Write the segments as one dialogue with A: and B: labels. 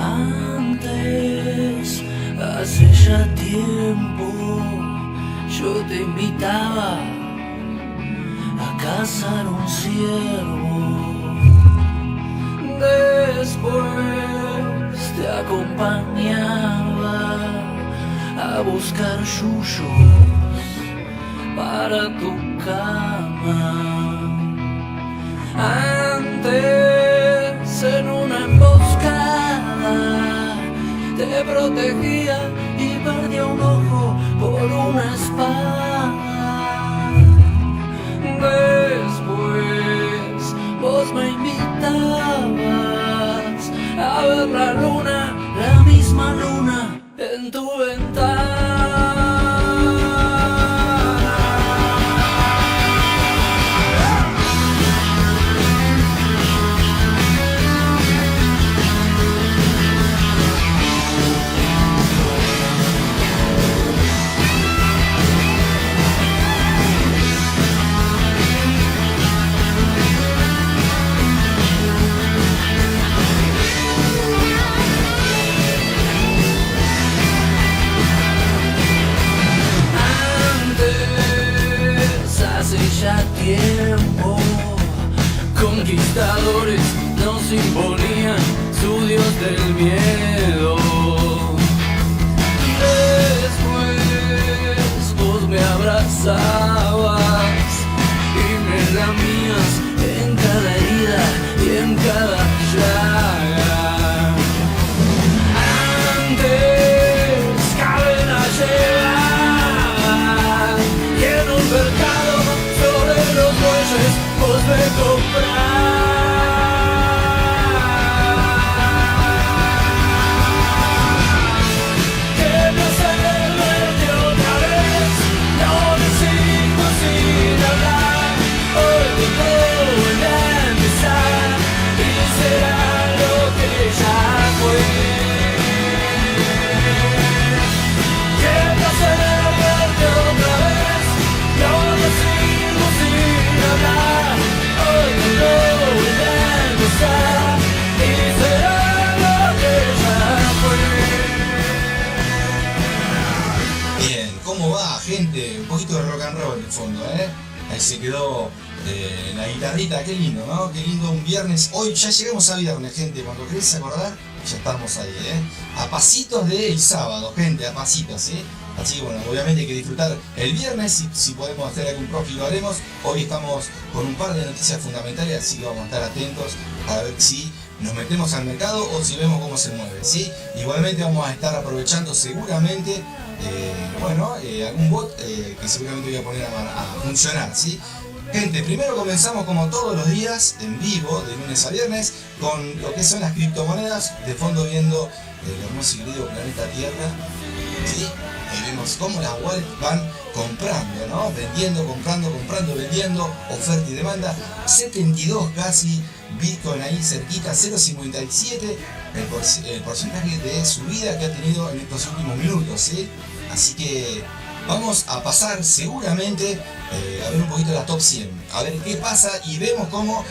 A: Antes, hace ya tiempo, yo te invitaba a cazar un ciervo. Después te acompañaba a buscar yuyos para tu cama. Antes, en una emboscada, te protegía y perdía un ojo por una espada. Después, vos me invitabas a ver la luna, la misma luna en tu ventana. Ya tiempo, conquistadores nos imponían su dios del miedo. Después vos me abrazabas y me lamías en cada herida y en cada llaga. Antes cadena llevaba y en un mercado los bueyes vos me comprás. Que me hace verte otra vez, no decimos sin hablar. Hoy todo vuelve a empezar y será lo que ya fue. Que me hace verte otra vez, no decimos sin hablar. Hoy todo vuelve a empezar y será lo que ya fue.
B: Bien, ¿cómo va, gente? Un poquito de rock and roll en el fondo, ¿eh? Ahí se quedó la guitarrita, qué lindo, ¿no? Qué lindo un viernes. Hoy ya llegamos a viernes, gente. Cuando querés acordar, ya estamos ahí, ¿eh? A pasitos del sábado, gente, a pasitos, ¿sí? Así que bueno, obviamente hay que disfrutar el viernes, si podemos hacer algún profit lo haremos. Hoy estamos con un par de noticias fundamentales, así que vamos a estar atentos a ver si nos metemos al mercado o si vemos cómo se mueve, ¿sí? Igualmente vamos a estar aprovechando seguramente, algún bot que seguramente voy a poner a funcionar, ¿sí? Gente, primero comenzamos como todos los días, en vivo, de lunes a viernes, con lo que son las criptomonedas, de fondo viendo el hermoso y querido planeta Tierra, ¿sí? Y vemos cómo las wallets van comprando, ¿no? Vendiendo, comprando, vendiendo, oferta y demanda. 72 casi, Bitcoin ahí cerquita, 0,57 el porcentaje de subida que ha tenido en estos últimos minutos, ¿sí? Así que vamos a pasar seguramente a ver un poquito la top 100, a ver qué pasa y vemos cómo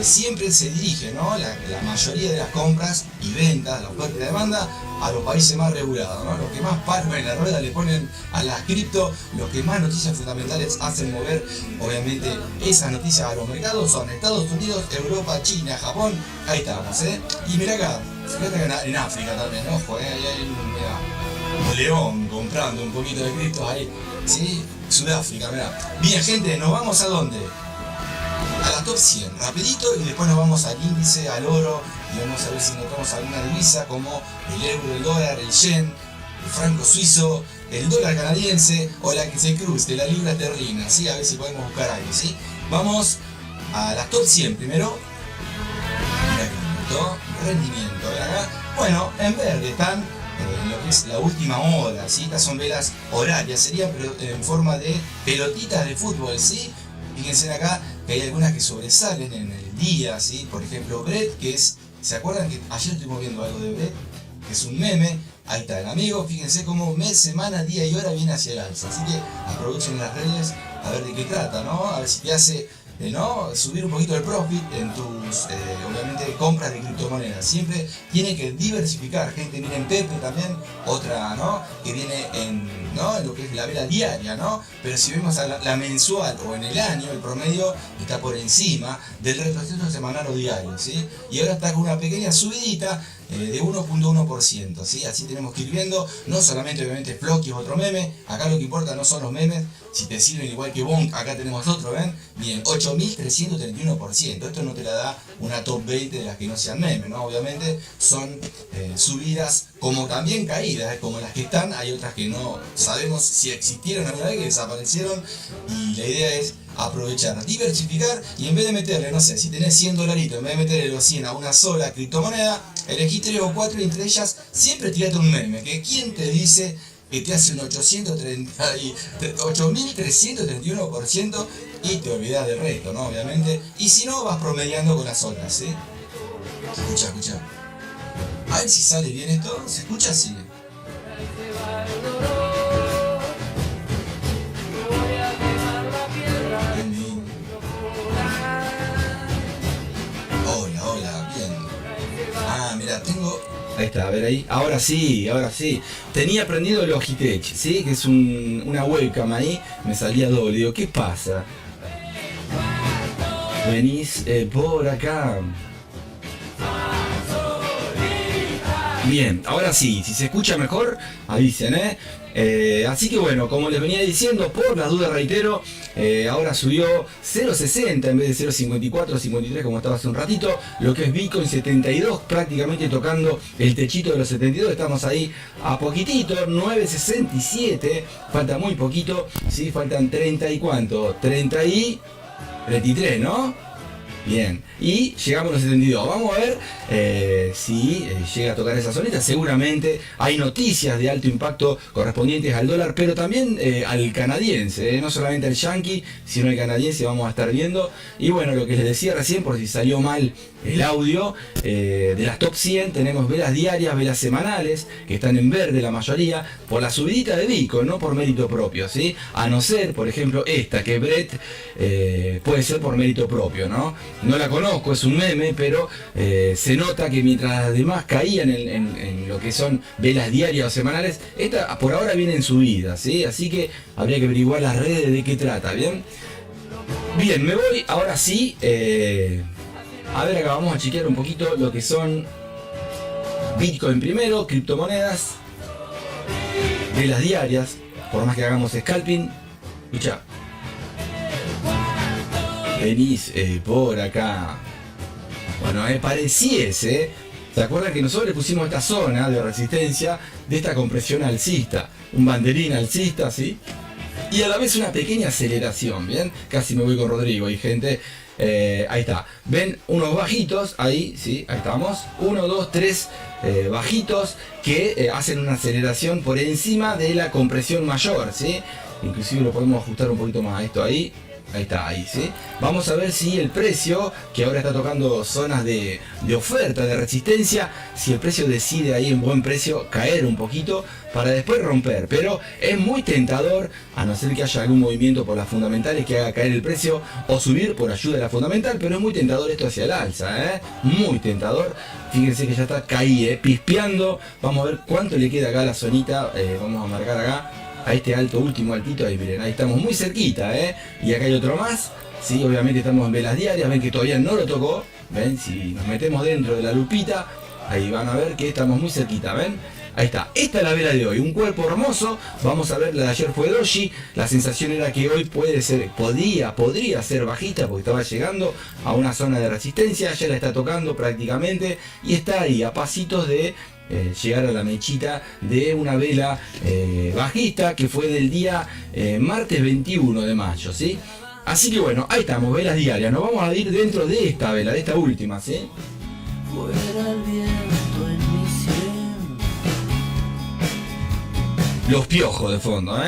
B: siempre se dirige, ¿no? la mayoría de las compras y ventas, la oferta y la demanda, a los países más regulados, ¿no? Los que más palma en la rueda le ponen a las cripto, los que más noticias fundamentales hacen mover, obviamente, esas noticias a los mercados son Estados Unidos, Europa, China, Japón, ahí estamos, ¿eh? Y mirá acá, en África también, ojo, ahí hay un león comprando un poquito de criptos ahí, ¿sí? Sudáfrica, mirá. Bien, gente, ¿nos vamos a dónde? A la top 100, rapidito, y después nos vamos al índice, al oro, y vamos a ver si notamos alguna divisa como el euro, el dólar, el yen, el franco suizo, el dólar canadiense o la que se cruce, la libra esterlina, ¿sí? A ver si podemos buscar algo, ¿sí? Vamos a las top 100 primero. Rendimiento, ¿verdad? Bueno, en verde están lo que es la última hora, ¿sí? Estas son velas horarias, sería en forma de pelotitas de fútbol, ¿sí? Fíjense acá que hay algunas que sobresalen en el día, ¿sí? Por ejemplo, Brett, que es, ¿se acuerdan que ayer estuvimos viendo algo de Brett? Que es un meme, ahí está el amigo, fíjense cómo mes, semana, día y hora viene hacia el alza, así que aprovechen las redes a ver de qué trata, ¿no? A ver si te hace ¿no? Subir un poquito el profit en tus, obviamente, compras de criptomonedas. Siempre tiene que diversificar. Gente, miren Pepe también, otra, ¿no? Que viene ¿no? En lo que es la vela diaria, ¿no? Pero si vemos a la mensual o en el año, el promedio está por encima del retroceso semanal o diario, ¿sí? Y ahora está con una pequeña subidita de 1.1%, ¿sí? Así tenemos que ir viendo, no solamente obviamente Floki es otro meme, acá lo que importa no son los memes, si te sirven igual que Bonk, acá tenemos otro, ¿ven? Bien, 8.331%, esto no te la da una top 20 de las que no sean memes, ¿no? Obviamente son subidas como también caídas, como las que están, hay otras que no sabemos si existieron alguna vez, que desaparecieron, y la idea es aprovechar, diversificar, y en vez de meterle, no sé, si tenés 100 dolaritos, en vez de meterle los 100 a una sola criptomoneda, elegí 3 o 4 y entre ellas siempre tirate un meme, que quién te dice que te hace un 8.331% y te olvidás del resto, ¿no? Obviamente, y si no, vas promediando con las otras, ¿sí? Escucha. A ver si sale bien esto, ¿se escucha así? Hola, bien. Ah, mira, tengo... Ahí está, a ver ahí. Ahora sí. Tenía prendido el Logitech, ¿sí? Que es una webcam ahí. Me salía doble. Digo, ¿qué pasa? Venís por acá. Bien, ahora sí. Si se escucha mejor, avisen, así que bueno, como les venía diciendo, por las dudas reitero, ahora subió 0.60 en vez de 0.54, 53 como estaba hace un ratito, lo que es Bitcoin 72, prácticamente tocando el techito de los 72, estamos ahí a poquitito, 9.67, falta muy poquito, sí, faltan 30 y cuánto, 30 y 33, ¿no? Bien, y llegamos a los 72. Vamos a ver si llega a tocar esa zonita. Seguramente hay noticias de alto impacto correspondientes al dólar, pero también al canadiense, no solamente al yankee, sino al canadiense vamos a estar viendo. Y bueno, lo que les decía recién, por si salió mal el audio, de las top 100 tenemos velas diarias, velas semanales, que están en verde la mayoría, por la subidita de Bitcoin, no por mérito propio, ¿sí? A no ser, por ejemplo, esta, que Brett puede ser por mérito propio, ¿no? No la conozco, es un meme, pero se nota que mientras las demás caían en lo que son velas diarias o semanales, esta por ahora viene en subida, ¿sí? Así que habría que averiguar las redes de qué trata, ¿bien? Bien, me voy ahora sí. A ver, acá vamos a chequear un poquito lo que son Bitcoin primero, criptomonedas, velas diarias, por más que hagamos scalping. Escucha. Venís por acá. Bueno, pareciese. ¿Se acuerdan que nosotros le pusimos esta zona de resistencia de esta compresión alcista? Un banderín alcista, ¿sí? Y a la vez una pequeña aceleración, ¿bien? Casi me voy con Rodrigo y gente. Ahí está. Ven unos bajitos, ahí, ¿sí? Ahí estamos. 1, 2, 3 bajitos que hacen una aceleración por encima de la compresión mayor, ¿sí? Inclusive lo podemos ajustar un poquito más a esto ahí. Ahí está, ahí, ¿sí? Vamos a ver si el precio, que ahora está tocando zonas de oferta, de resistencia, si el precio decide ahí en buen precio caer un poquito para después romper. Pero es muy tentador, a no ser que haya algún movimiento por las fundamentales que haga caer el precio o subir por ayuda de la fundamental, pero es muy tentador esto hacia el alza, muy tentador. Fíjense que ya está caí, pispeando. Vamos a ver cuánto le queda acá a la zonita, vamos a marcar acá. A este alto, último altito, ahí miren, ahí estamos muy cerquita, y acá hay otro más, sí, obviamente estamos en velas diarias, ven que todavía no lo tocó, ven, si nos metemos dentro de la lupita, ahí van a ver que estamos muy cerquita, ven, ahí está, esta es la vela de hoy, un cuerpo hermoso, vamos a ver, la de ayer fue doji, la sensación era que hoy podría ser bajita, porque estaba llegando a una zona de resistencia, ya la está tocando prácticamente, y está ahí, a pasitos de llegar a la mechita de una vela bajista que fue del día martes 21 de mayo, ¿sí? Así que bueno, ahí estamos, velas diarias. Nos vamos a ir dentro de esta vela, de esta última, ¿sí?
A: Fuera el viento en mi sien.
B: Los piojos de fondo,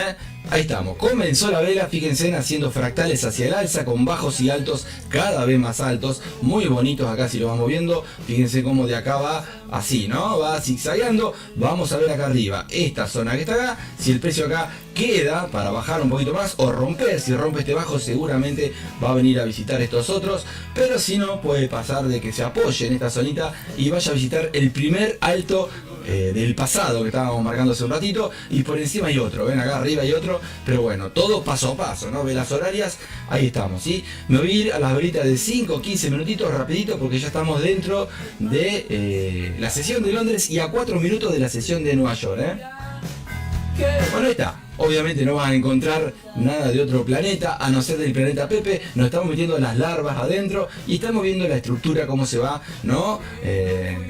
C: Ahí estamos, comenzó la vela, fíjense, haciendo fractales hacia el alza con bajos y altos cada vez más altos, muy bonitos acá si lo vamos viendo, fíjense cómo de acá va así, ¿no? Va zigzagueando, vamos a ver acá arriba, esta zona que está acá, si el precio acá queda para bajar un poquito más o romper, si rompe este bajo seguramente va a venir a visitar estos otros, pero si no puede pasar de que se apoye en esta zonita y vaya a visitar el primer alto del pasado que estábamos marcando hace un ratito, y por encima hay otro, ven acá arriba hay otro, pero bueno, todo paso a paso, ¿no? Velas horarias, ahí estamos, ¿sí? Me voy a ir a las velitas de 5 o 15 minutitos rapidito porque ya estamos dentro de la sesión de Londres y a 4 minutos de la sesión de Nueva York, ¿eh? Bueno, ahí está. Obviamente no van a encontrar nada de otro planeta, a no ser del planeta Pepe. Nos estamos metiendo las larvas adentro y estamos viendo la estructura, cómo se va, ¿no?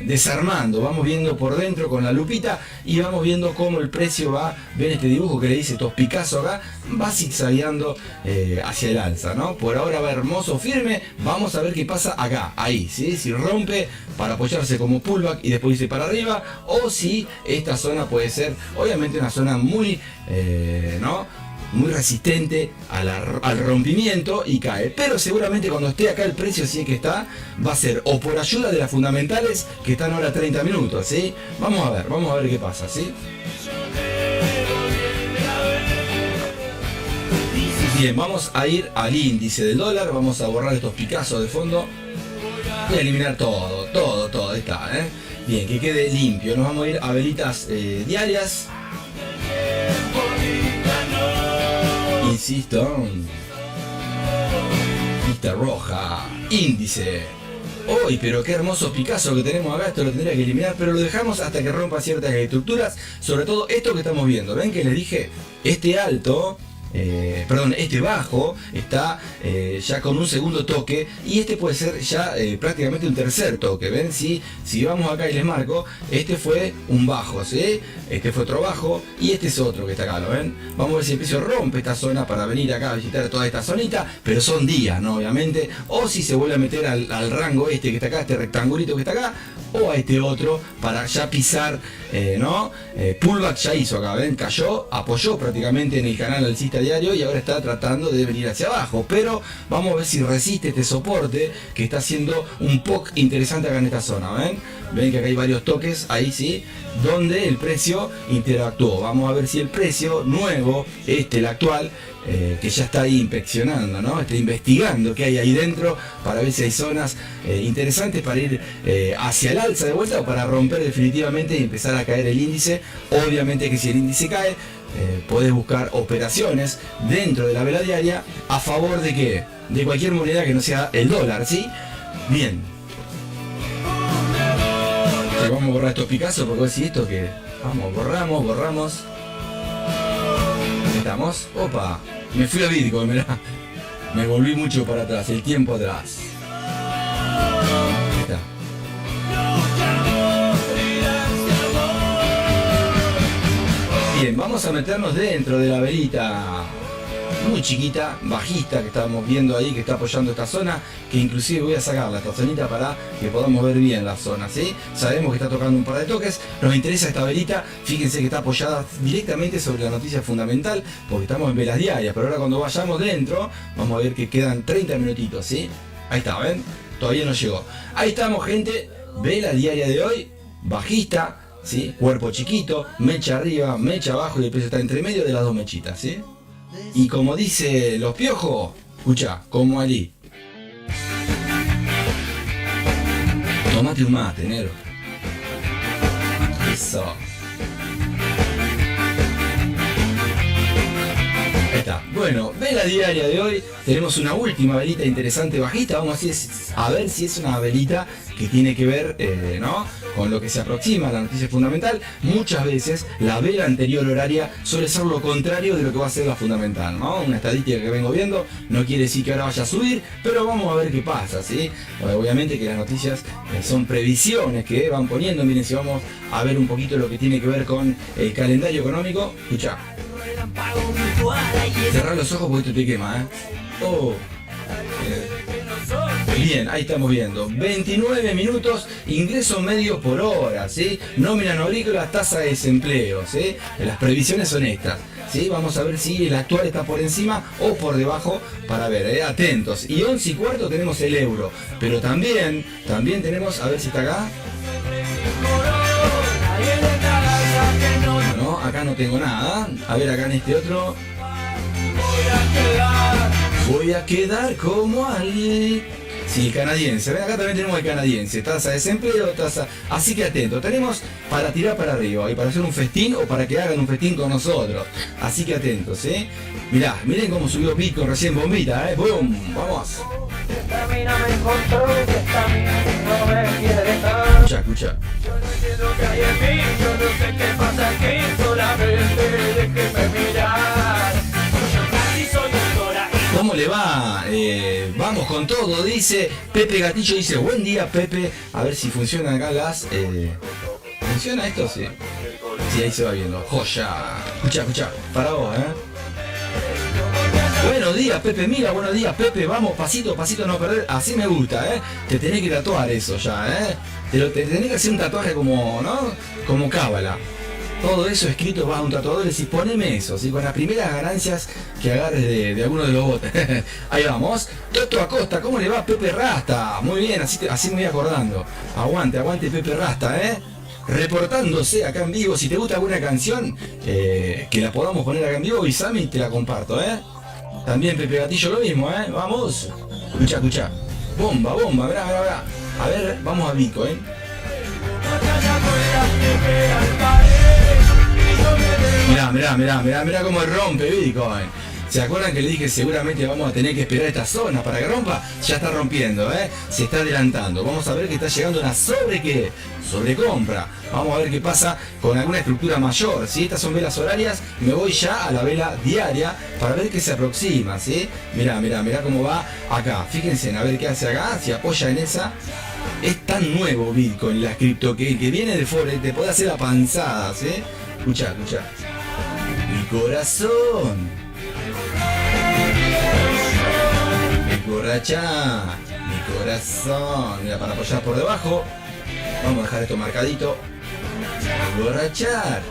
C: Desarmando. Vamos viendo por dentro con la lupita y vamos viendo cómo el precio va. Ven este dibujo que le dice Tos Picasso acá, va zigzagueando hacia el alza, ¿no? Por ahora va hermoso, firme. Vamos a ver qué pasa acá, ahí, ¿sí? Si rompe para apoyarse como pullback y después irse para arriba, o si esta zona puede ser, obviamente, una zona muy ¿no? muy resistente al rompimiento y cae, pero seguramente cuando esté acá el precio, si es que está, va a ser o por ayuda de las fundamentales que están ahora 30 minutos, ¿sí? Vamos a ver qué pasa, ¿sí? Bien, vamos a ir al índice del dólar, vamos a borrar estos Picasso de fondo y a eliminar todo, ahí está, ¿eh? Bien, que quede limpio. Nos vamos a ir a velitas diarias. Insisto, lista roja, índice. Uy, pero qué hermoso Picasso que tenemos acá, esto lo tendría que eliminar, pero lo dejamos hasta que rompa ciertas estructuras, sobre todo esto que estamos viendo. ¿Ven que les dije? Este alto, este bajo está ya con un segundo toque y este puede ser ya prácticamente un tercer toque. ¿Ven? Si vamos acá y les marco, este fue un bajo, ¿sí? Este fue otro bajo y este es otro que está acá, ¿lo ven? Vamos a ver si el precio rompe esta zona para venir acá a visitar toda esta zonita, pero son días, ¿no? Obviamente, o si se vuelve a meter al rango este que está acá, este rectangulito que está acá, o a este otro para ya pisar, ¿no? Pullback ya hizo acá, ¿ven? Cayó, apoyó prácticamente en el canal alcista diario y ahora está tratando de venir hacia abajo, pero vamos a ver si resiste este soporte que está haciendo un POC interesante acá en esta zona. Ven que acá hay varios toques, ahí sí, donde el precio interactuó. Vamos a ver si el precio nuevo, el actual, que ya está ahí inspeccionando, ¿no? Está investigando qué hay ahí dentro para ver si hay zonas interesantes para ir hacia el alza de vuelta o para romper definitivamente y empezar a caer el índice. Obviamente que si el índice cae, podés buscar operaciones dentro de la vela diaria a favor de ¿qué? De cualquier moneda que no sea el dólar, ¿sí? Bien. Vamos a borrar estos Picasso porque si esto que... Vamos, borramos. Estamos. Opa, me fui a Bitcoin, mirá. Me volví mucho para atrás, el tiempo atrás. Ahí está. Bien, vamos a meternos dentro de la velita muy chiquita, bajista, que estábamos viendo ahí, que está apoyando esta zona, que inclusive voy a sacarla, esta zonita, para que podamos ver bien la zona, ¿sí? Sabemos que está tocando un par de toques, nos interesa esta velita, fíjense que está apoyada directamente sobre la noticia fundamental, porque estamos en velas diarias, pero ahora cuando vayamos dentro, vamos a ver que quedan 30 minutitos, ¿sí? Ahí está, ¿ven? Todavía no llegó. Ahí estamos, gente, vela diaria de hoy, bajista, ¿sí? Cuerpo chiquito, mecha arriba, mecha abajo y el precio está entre medio de las dos mechitas, ¿sí? Y como dice los piojos, escucha, como Ali. Tomate un mate, negro. Eso. Ahí está. Bueno, vela diaria de hoy. Tenemos una última velita interesante bajista. Vamos a ver si es una velita que tiene que ver, ¿no? Con lo que se aproxima a la noticia fundamental. Muchas veces la vela anterior horaria suele ser lo contrario de lo que va a ser la fundamental, ¿no? Una estadística que vengo viendo, no quiere decir que ahora vaya a subir, pero vamos a ver qué pasa, ¿sí? Obviamente que las noticias son previsiones que van poniendo. Miren, si vamos a ver un poquito lo que tiene que ver con el calendario económico, escucha. Cerrar los ojos porque esto te quema, ¿eh? Oh. Bien, ahí estamos viendo. 29 minutos, ingreso medio por hora, ¿sí? Nómina no agrícola, tasa de desempleo, ¿sí? Las previsiones son estas, ¿sí? Vamos a ver si el actual está por encima o por debajo para ver, atentos. Y 11:15 tenemos el euro, pero también tenemos, a ver si está acá. No, acá no tengo nada. A ver acá en este otro. Voy a quedar como alguien. Sí, el canadiense. Ven, acá también tenemos el canadiense. Tasa de desempleo, tasa. Así que atento. Tenemos para tirar para arriba y para hacer un festín o para que hagan un festín con nosotros. Así que atentos, Mirá, miren cómo subió Bitcoin recién bombita, ¡Bum! Vamos. Escucha, escucha. ¿Cómo le va? Vamos con todo, dice Pepe Gatillo, dice buen día Pepe, a ver si funcionan acá las... ¿Funciona esto? Sí. Sí, ahí se va viendo. Joya. Escucha, para vos, Buenos días Pepe, mira, buenos días Pepe, vamos pasito a no perder, así me gusta, Te tenés que tatuar eso ya, Te tenés que hacer un tatuaje como, ¿no? Como cábala. Todo eso escrito, vas a un tatuador y decís, poneme eso, ¿sí? Con las primeras ganancias que agarres de alguno de los botes. Ahí vamos. Toto Acosta, ¿cómo le va Pepe Rasta? Muy bien, así me voy acordando. Aguante Pepe Rasta, reportándose acá en vivo. Si te gusta alguna canción, que la podamos poner acá en vivo, avísame y te la comparto, También Pepe Gatillo lo mismo, Vamos. Escucha. Bomba, mirá. A ver, vamos a Vico, Mirá cómo rompe Bitcoin. ¿Se acuerdan que le dije seguramente vamos a tener que esperar esta zona para que rompa? Ya está rompiendo, se está adelantando. Vamos a ver que está llegando una sobrecompra. Vamos a ver qué pasa con alguna estructura mayor. Si estas son velas horarias, me voy ya a la vela diaria para ver qué se aproxima, ¿sí? Mirá cómo va acá. Fíjense, a ver qué hace acá, si apoya en esa. Es tan nuevo Bitcoin, la cripto, que viene de Forex, te puede hacer la panzada, ¿sí? Escucha. Mi corazón. Mi corazón. Mira, para apoyar por debajo. Vamos a dejar esto marcadito. Emborrachar.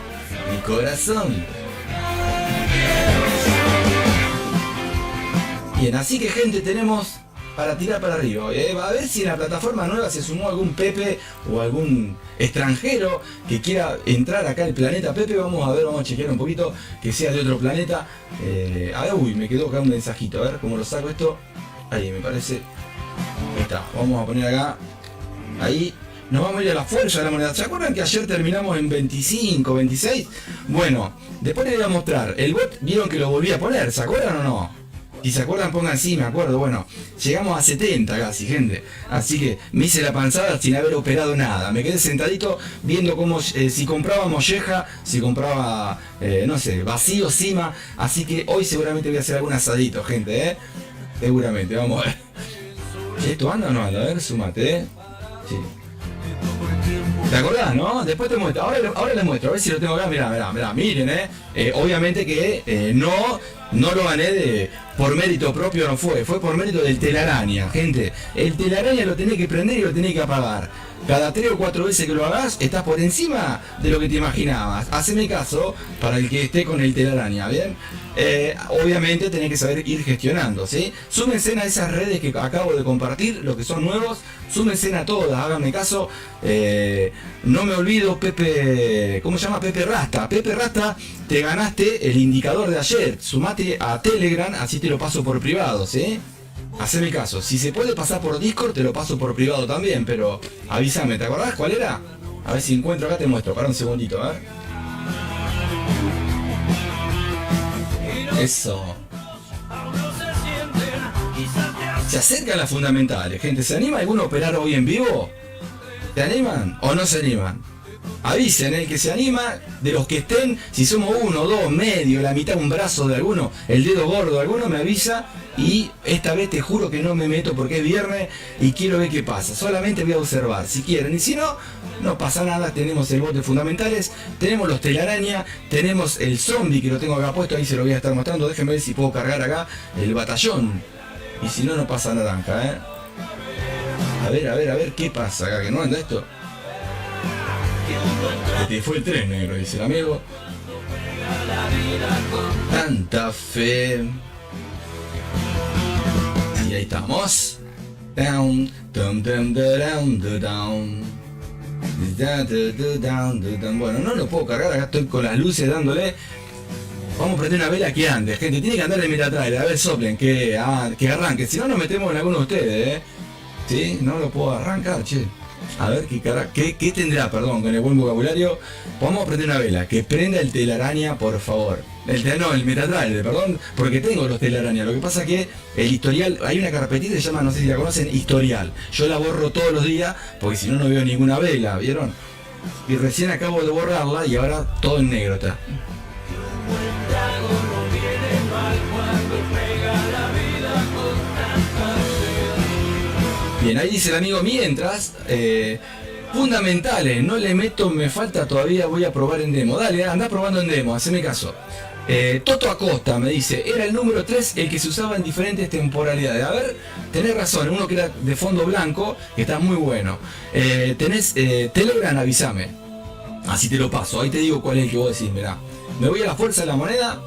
C: Mi corazón. Bien, así que gente, tenemos para tirar para arriba. A ver si en la plataforma nueva se sumó algún Pepe o algún extranjero que quiera entrar acá al planeta Pepe. Vamos a chequear un poquito que sea de otro planeta. A ver, me quedó acá un mensajito. A ver cómo lo saco esto. Ahí me parece. Ahí está. Vamos a poner acá. Ahí. Nos vamos a ir a la fuerza de la moneda. ¿Se acuerdan que ayer terminamos en 25, 26? Bueno, después les voy a mostrar. El bot, vieron que lo volví a poner. ¿Se acuerdan o no? Si se acuerdan, pongan sí, me acuerdo. Bueno, llegamos a 70 casi, gente. Así que me hice la panzada sin haber operado nada. Me quedé sentadito viendo cómo, si compraba molleja, si compraba, no sé, vacío, cima. Así que hoy seguramente voy a hacer algún asadito, gente, Seguramente, vamos a ver. ¿Esto anda o no anda? A ver, sumate, Sí. ¿Te acordás, no? Después te muestro. Ahora les muestro. A ver si lo tengo acá. Mirá. Miren, obviamente que no lo gané por mérito propio, no fue por mérito del telaraña, gente. El telaraña lo tenés que prender y lo tenés que apagar. Cada 3 o 4 veces que lo hagas, estás por encima de lo que te imaginabas. Haceme caso para el que esté con el telaraña, ¿bien? Obviamente tenés que saber ir gestionando, ¿sí? Súmense a esas redes que acabo de compartir, los que son nuevos, súmense a todas, háganme caso. No me olvido, Pepe, ¿cómo se llama? Pepe Rasta. Pepe Rasta, te ganaste el indicador de ayer. Sumate a Telegram, así te lo paso por privado, ¿sí? Haceme caso, si se puede pasar por Discord te lo paso por privado también, pero avísame, ¿te acordás cuál era? A ver si encuentro acá, te muestro, para un segundito, a ver. Eso. Se acercan las fundamentales, gente. ¿Se anima alguno a operar hoy en vivo? ¿Se animan o no se animan? Avisen, el que se anima, de los que estén, si somos 1, 2, medio, la mitad, un brazo de alguno, el dedo gordo de alguno, me avisa. Y esta vez te juro que no me meto porque es viernes y quiero ver qué pasa. Solamente voy a observar si quieren. Y si no, no pasa nada. Tenemos el bote fundamentales, tenemos los telaraña, tenemos el zombie que lo tengo acá puesto. Ahí se lo voy a estar mostrando. Déjenme ver si puedo cargar acá el batallón. Y si no, no pasa naranja, A ver, ¿qué pasa acá? ¿Que no anda esto? Te fue el tren, negro, dice el amigo. Tanta fe. Y ahí estamos. Down, dum, dum, down, down. Bueno, no lo puedo cargar, acá estoy con las luces dándole. Vamos a prender una vela que ande, gente. Tiene que andar en Metatrailer. A ver, soplen, que arranque. Si no, nos metemos en alguno de ustedes, ¿sí? No lo puedo arrancar, che. A ver, ¿qué tendrá, perdón, con el buen vocabulario? Vamos a prender una vela. Que prenda el telaraña, por favor. El Metatrailer, perdón, porque tengo los telaraña. Lo que pasa que el historial, hay una carpetita que se llama, no sé si la conocen, historial. Yo la borro todos los días, porque si no, no veo ninguna vela, ¿vieron? Y recién acabo de borrarla y ahora todo en negro está. Bien, ahí dice el amigo, mientras, fundamentales, no le meto, me falta todavía, voy a probar en demo. Dale, anda probando en demo, haceme caso. Toto Acosta me dice, era el número 3 el que se usaba en diferentes temporalidades. A ver, tenés razón, uno que era de fondo blanco, que está muy bueno. Tenés Telegram, avísame. Así te lo paso, ahí te digo cuál es el que vos decís, mirá. Me voy a la fuerza de la moneda.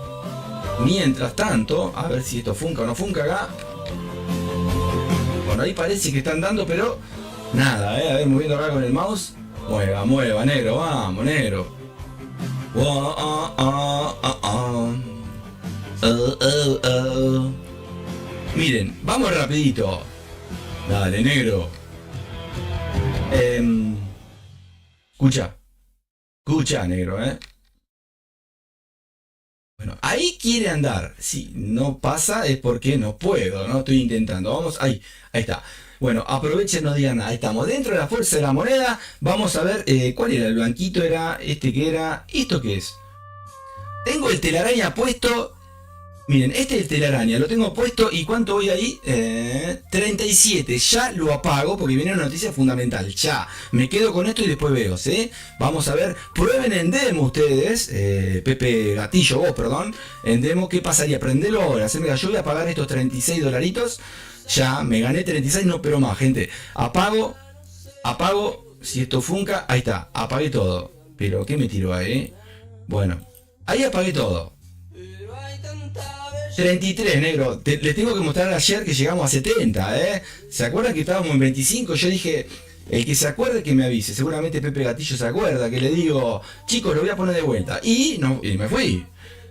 C: Mientras tanto, a ver si esto funca o no funca acá. Bueno, ahí parece que están dando, pero nada, a ver, moviendo acá con el mouse. Mueva, negro, vamos, negro. Miren, vamos rapidito. Dale, negro. Escucha, negro, Bueno, ahí quiere andar. Si no pasa es porque no puedo, no estoy intentando. Vamos, ahí está. Bueno, aprovechen, no digan nada. Ahí estamos dentro de la fuerza de la moneda. Vamos a ver cuál era el blanquito. Era este que era. ¿Esto qué es? Tengo el telaraña puesto. Miren, este es el telaraña, lo tengo puesto. ¿Y cuánto voy ahí? 37. Ya lo apago porque viene una noticia fundamental. Ya, me quedo con esto y después veo, ¿sí? Vamos a ver, prueben en demo ustedes, Pepe Gatillo, vos, perdón, en demo, ¿qué pasaría? Prendelo ahora, yo voy a pagar estos 36 dolaritos. Ya, me gané 36, no, pero más, gente. Apago, si esto funca, ahí está, apagué todo. Pero, ¿qué me tiró ahí? Bueno, ahí apagué todo. 33, negro. Les tengo que mostrar ayer que llegamos a 70, ¿Se acuerdan que estábamos en 25? Yo dije, el que se acuerde que me avise. Seguramente Pepe Gatillo se acuerda, que le digo, chicos, lo voy a poner de vuelta. Y me fui.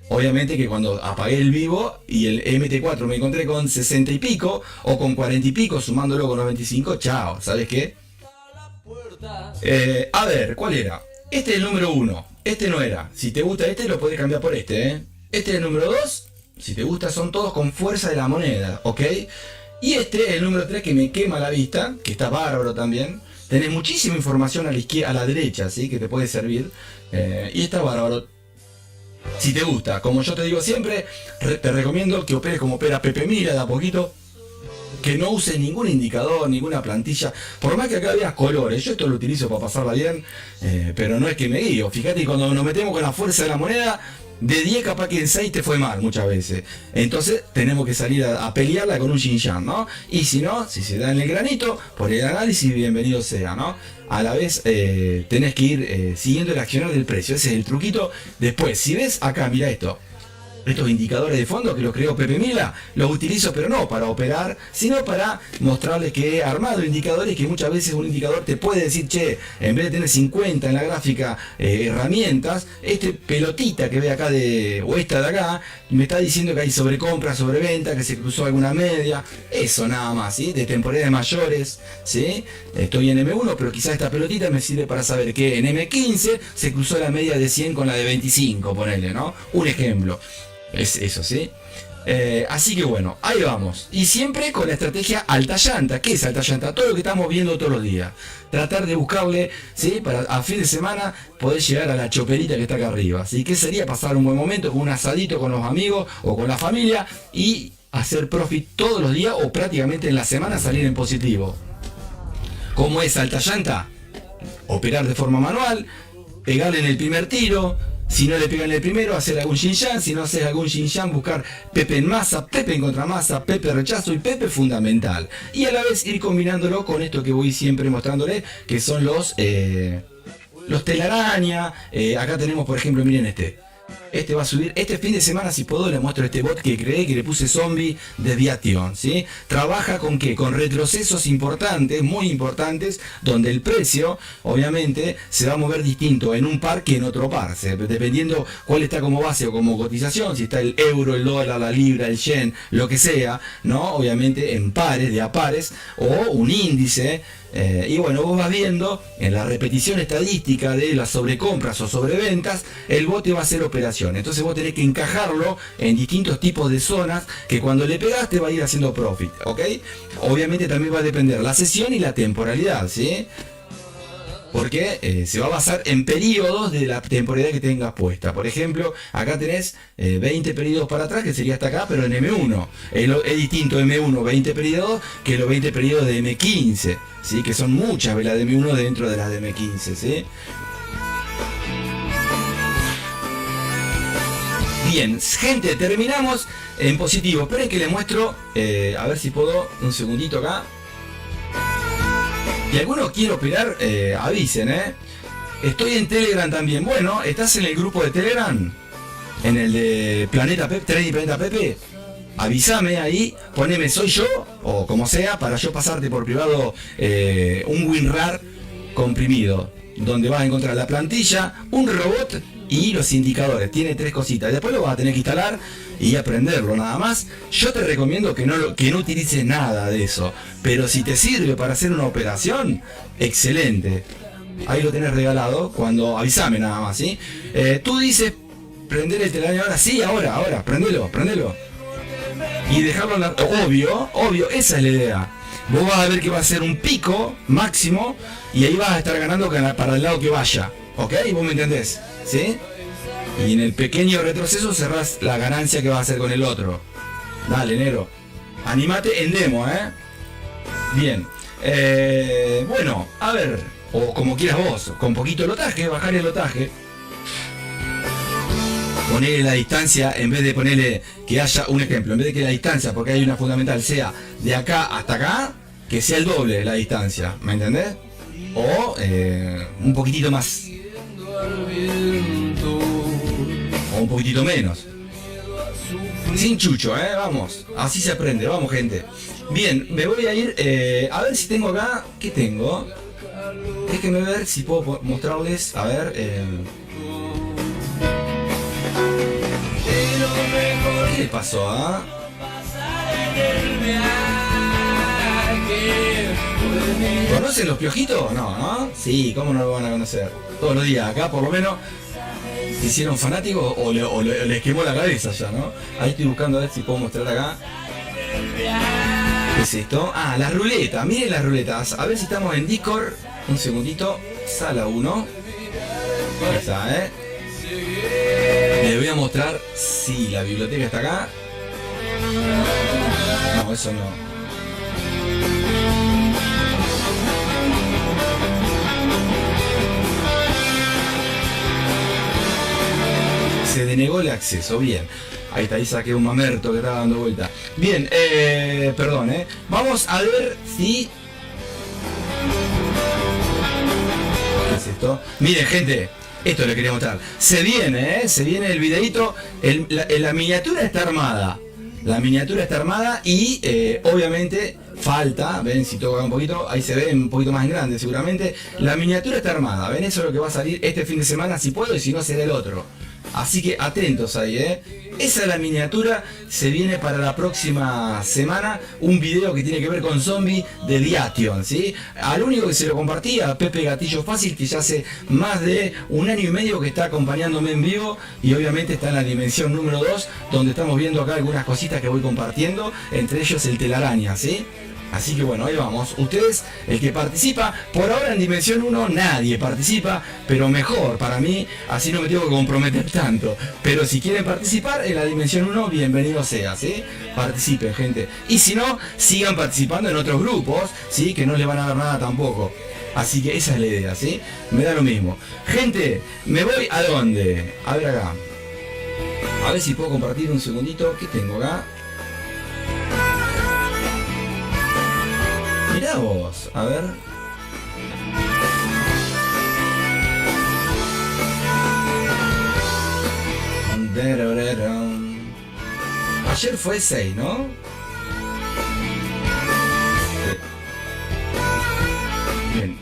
C: Obviamente que cuando apagué el vivo y el MT4 me encontré con 60 y pico, o con 40 y pico, sumándolo con los 25, chao, ¿sabes qué? A ver, ¿cuál era? Este es el número 1. Este no era. Si te gusta este, lo podés cambiar por este, Este es el número 2. Si te gusta, son todos con fuerza de la moneda, ¿ok? Y este es el número 3 que me quema la vista, que está bárbaro también. Tenés muchísima información a la izquierda, a la derecha, ¿sí? Que te puede servir. Y está bárbaro. Si te gusta, como yo te digo siempre, te recomiendo que operes como opera Pepe Mila de a poquito. Que no uses ningún indicador, ninguna plantilla. Por más que acá veas colores, yo esto lo utilizo para pasarla bien, pero no es que me guío. Fíjate, cuando nos metemos con la fuerza de la moneda, de 10 capaz que en 6 te fue mal muchas veces. Entonces tenemos que salir a pelearla con un Xinjiang, ¿no? Y si no, si se da en el granito, por el análisis, bienvenido sea, ¿no? A la vez tenés que ir siguiendo el accionar del precio. Ese es el truquito. Después, si ves acá, mira esto. Estos indicadores de fondo que los creó Pepe Mila, los utilizo pero no para operar, sino para mostrarles que he armado indicadores que muchas veces un indicador te puede decir, che, en vez de tener 50 en la gráfica herramientas, este pelotita que ve acá o esta de acá, me está diciendo que hay sobrecompra, sobreventa, que se cruzó alguna media, eso nada más, ¿sí? De temporalidades mayores, ¿sí? Estoy en M1, pero quizás esta pelotita me sirve para saber que en M15 se cruzó la media de 100 con la de 25, ponele, ¿no? Un ejemplo. Es eso, ¿sí? Así que bueno, ahí vamos. Y siempre con la estrategia alta llanta. ¿Qué es alta llanta? Todo lo que estamos viendo todos los días. Tratar de buscarle, ¿sí? Para a fin de semana poder llegar a la choperita que está acá arriba. ¿Sí? ¿Qué sería? Pasar un buen momento con un asadito con los amigos o con la familia y hacer profit todos los días o prácticamente en la semana salir en positivo. ¿Cómo es alta llanta? Operar de forma manual, pegarle en el primer tiro, Si no le pegan el primero, hacer algún yin-yang. Si no haces algún yin-yang, buscar Pepe en masa, Pepe en contramasa, Pepe rechazo y Pepe fundamental. Y a la vez ir combinándolo con esto que voy siempre mostrándole, que son los telaraña. Acá tenemos, por ejemplo, miren este va a subir, este fin de semana si puedo le muestro este bot que creé, que le puse zombie desviación, ¿sí? Trabaja con qué, con retrocesos importantes, muy importantes, donde el precio obviamente se va a mover distinto en un par que en otro par, dependiendo cuál está como base o como cotización, si está el euro, el dólar, la libra, el yen, lo que sea, ¿no? Obviamente en pares, de a pares, o un índice. Y bueno, vos vas viendo en la repetición estadística de las sobrecompras o sobreventas, el bote va a hacer operación. Entonces vos tenés que encajarlo en distintos tipos de zonas que cuando le pegaste va a ir haciendo profit, ¿ok? Obviamente también va a depender la sesión y la temporalidad, ¿sí? Porque se va a basar en periodos de la temporalidad que tengas puesta. Por ejemplo, acá tenés 20 periodos para atrás, que sería hasta acá, pero en M1. Es distinto M1 20 periodos que los 20 periodos de M15, ¿sí? Que son muchas velas de M1 dentro de las de M15, ¿sí? Bien, gente, terminamos en positivo. Esperen que les muestro, a ver si puedo, un segundito acá. Y algunos quiero operar, avisen, Estoy en Telegram también. Bueno, ¿estás en el grupo de Telegram? En el de Planeta Pepe, Trading Planeta Pepe. Avísame ahí, poneme soy yo, o como sea, para yo pasarte por privado un WinRAR comprimido, donde vas a encontrar la plantilla, un robot y los indicadores. Tiene 3 cositas. Después lo vas a tener que instalar y aprenderlo nada más. Yo te recomiendo que no utilices nada de eso, pero si te sirve para hacer una operación, excelente. Ahí lo tenés regalado, cuando avísame nada más, ¿sí? Tú dices prender el telaraño ahora, sí, ahora, prendelo. Y dejarlo andar, obvio, esa es la idea. Vos vas a ver que va a ser un pico máximo y ahí vas a estar ganando para el lado que vaya, ¿ok? ¿Vos me entendés? ¿Sí? Y en el pequeño retroceso cerrás la ganancia que vas a hacer con el otro. Dale, negro. Animate en demo, Bien. Bueno, a ver. O como quieras vos. Con poquito lotaje, bajar el lotaje. Ponerle la distancia, en vez de ponerle que haya un ejemplo, en vez de que la distancia, porque hay una fundamental, sea de acá hasta acá, que sea el doble de la distancia. ¿Me entendés? O un poquitito más. O un poquitito menos. Sin chucho, vamos. Así se aprende, vamos, gente. Bien, me voy a ir a ver si tengo acá. ¿Qué tengo? Déjenme ver si puedo mostrarles. A ver. ¿Qué le pasó, ¿Conocen los piojitos? No. Sí, ¿cómo no lo van a conocer? Todos los días, acá por lo menos. ¿Se hicieron fanáticos o les quemó la cabeza ya, no? Ahí estoy buscando a ver si puedo mostrar acá. ¿Qué es esto? Ah, las ruletas, miren las ruletas. A ver si estamos en Discord. Un segundito. Sala 1. Ahí está, Les voy a mostrar si la biblioteca está acá. No, eso no. Se denegó el acceso, bien. Ahí está, ahí saqué un mamerto que estaba dando vuelta. Bien, perdón, vamos a ver si... ¿Qué es esto? Miren, gente, esto le quería mostrar. Se viene el videito. La miniatura está armada. La miniatura está armada y obviamente falta, ven si toco acá un poquito, ahí se ve un poquito más en grande seguramente. La miniatura está armada, ven, eso es lo que va a salir este fin de semana si puedo y si no será el otro. Así que atentos ahí, Esa es la miniatura, se viene para la próxima semana un video que tiene que ver con zombie de Diation, ¿sí? Al único que se lo compartía, a Pepe Gatillo Fácil, que ya hace más de 1 año y medio que está acompañándome en vivo y obviamente está en la dimensión número 2, donde estamos viendo acá algunas cositas que voy compartiendo, entre ellos el telaraña, ¿sí? Así que bueno, ahí vamos. Ustedes, el que participa, por ahora en Dimensión 1 nadie participa, pero mejor para mí, así no me tengo que comprometer tanto. Pero si quieren participar en la Dimensión 1, bienvenido sea, ¿sí? Participen, gente. Y si no, sigan participando en otros grupos, ¿sí? Que no les van a dar nada tampoco. Así que esa es la idea, ¿sí? Me da lo mismo. Gente, ¿me voy a dónde? A ver acá. A ver si puedo compartir un segundito. ¿Qué tengo acá? Mirá vos, a ver. Ayer fue 6, ¿no? Bien.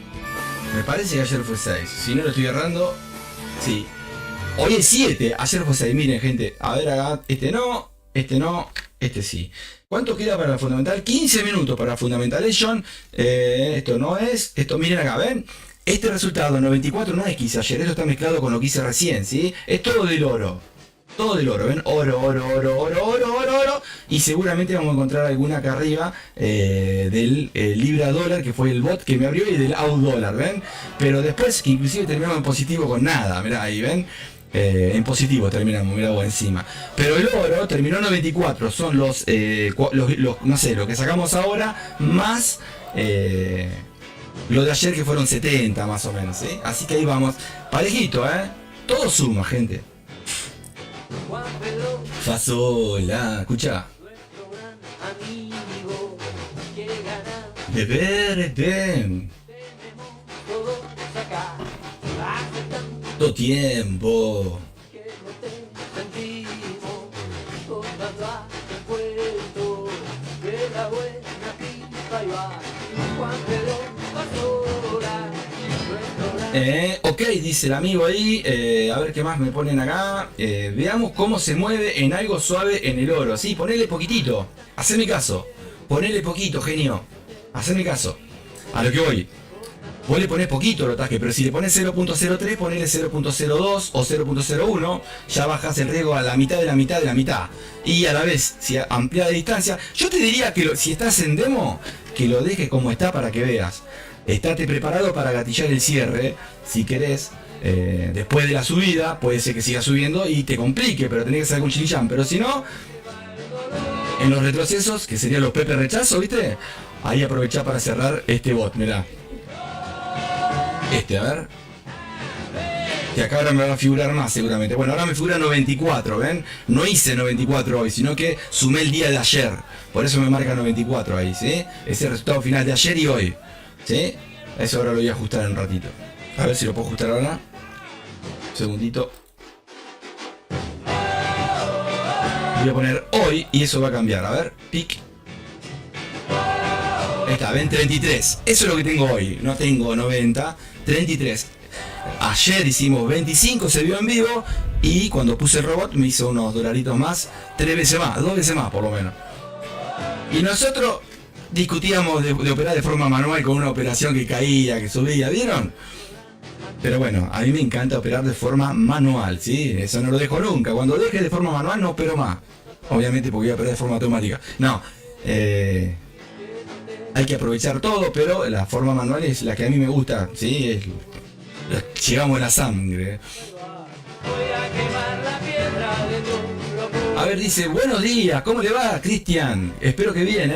C: Me parece que ayer fue 6. Si no lo estoy errando, sí. Hoy es 7, ayer fue 6. Miren, gente. A ver acá. Este no, este sí. ¿Cuánto queda para la Fundamental? 15 minutos para la Fundamentalation. Esto no es. Esto, miren acá, ¿ven? Este resultado 94 no es que hice ayer. Esto está mezclado con lo que hice recién, ¿sí? Es todo del oro. Todo del oro, ¿ven? Oro. Y seguramente vamos a encontrar alguna acá arriba del libra dólar, que fue el bot que me abrió, y del AUD dólar, ¿ven? Pero después, que inclusive terminamos en positivo con nada, mirá ahí, ¿ven? En positivo terminamos, mirá vos encima. Pero el oro terminó 94, son los no sé, lo que sacamos ahora, más lo de ayer que fueron 70 más o menos, ¿sí? Así que ahí vamos, parejito, todo suma, gente. Fasola, escucha. De verde. Todo tiempo. Ok, dice el amigo ahí, a ver qué más me ponen acá. Veamos cómo se mueve en algo suave en el oro. Sí, ponele poquitito, haceme caso. Ponele poquito, genio. Haceme caso. A lo que voy. Vos le ponés poquito el ataque, pero si le pones 0.03, ponele 0.02 o 0.01, ya bajas el riesgo a la mitad de la mitad de la mitad. Y a la vez, si amplía de distancia, yo te diría que si estás en demo, que lo dejes como está para que veas. Estate preparado para gatillar el cierre, si querés, después de la subida, puede ser que siga subiendo y te complique, pero tenés que hacer algún chilillán. Pero si no, en los retrocesos, que serían los Pepe rechazo, ¿viste? Ahí aprovechá para cerrar este bot, mirá. A ver. Que acá ahora me va a figurar más seguramente. Bueno, ahora me figura 94, ¿ven? No hice 94 hoy, sino que sumé el día de ayer. Por eso me marca 94 ahí, ¿sí? Ese resultado final de ayer y hoy. ¿Sí? Eso ahora lo voy a ajustar en un ratito. A ver si lo puedo ajustar ahora. Un segundito. Voy a poner hoy y eso va a cambiar. A ver, pic. Ahí está, ven, 33. Eso es lo que tengo hoy. No tengo 90, 33. Ayer hicimos 25, se vio en vivo. Y cuando puse el robot me hizo unos dolaritos más. 3 veces más, 2 veces más por lo menos. Y nosotros discutíamos de operar de forma manual con una operación que caía, que subía, ¿vieron? Pero bueno, a mí me encanta operar de forma manual, ¿sí? Eso no lo dejo nunca. Cuando deje de forma manual no opero más. Obviamente porque voy a operar de forma automática. No, hay que aprovechar todo, pero la forma manual es la que a mí me gusta, ¿sí? Llegamos a la sangre. A ver, dice, buenos días, ¿cómo le va, Cristian? Espero que bien,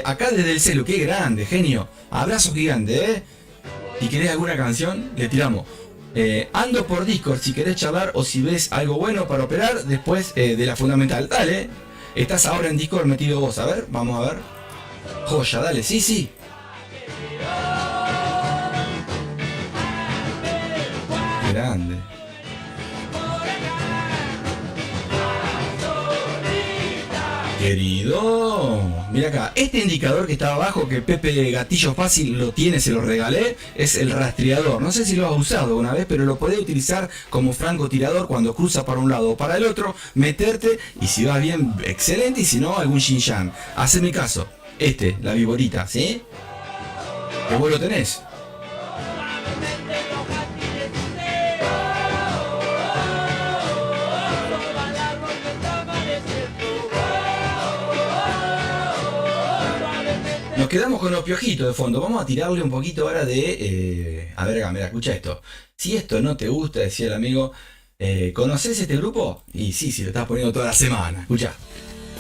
C: acá desde el celu, qué grande, genio. Abrazo gigante, Si querés alguna canción, le tiramos. Ando por Discord si querés charlar o si ves algo bueno para operar después de la Fundamental. Dale, estás ahora en Discord metido vos, a ver, vamos a ver. Joya, dale, sí. Grande. Querido, mira acá, este indicador que está abajo, que Pepe Gatillo Fácil lo tiene, se lo regalé, es el rastreador. No sé si lo has usado una vez, pero lo podés utilizar como francotirador cuando cruza para un lado o para el otro, meterte, y si vas bien, excelente, y si no, algún Xinjiang. Haceme caso, la viborita, ¿sí? Que vos lo tenés. Nos quedamos con los piojitos de fondo. Vamos a tirarle un poquito ahora de... a ver acá, mira, escucha esto. Si esto no te gusta, decía el amigo, ¿conoces este grupo? Y sí, lo estás poniendo toda la semana. Escucha.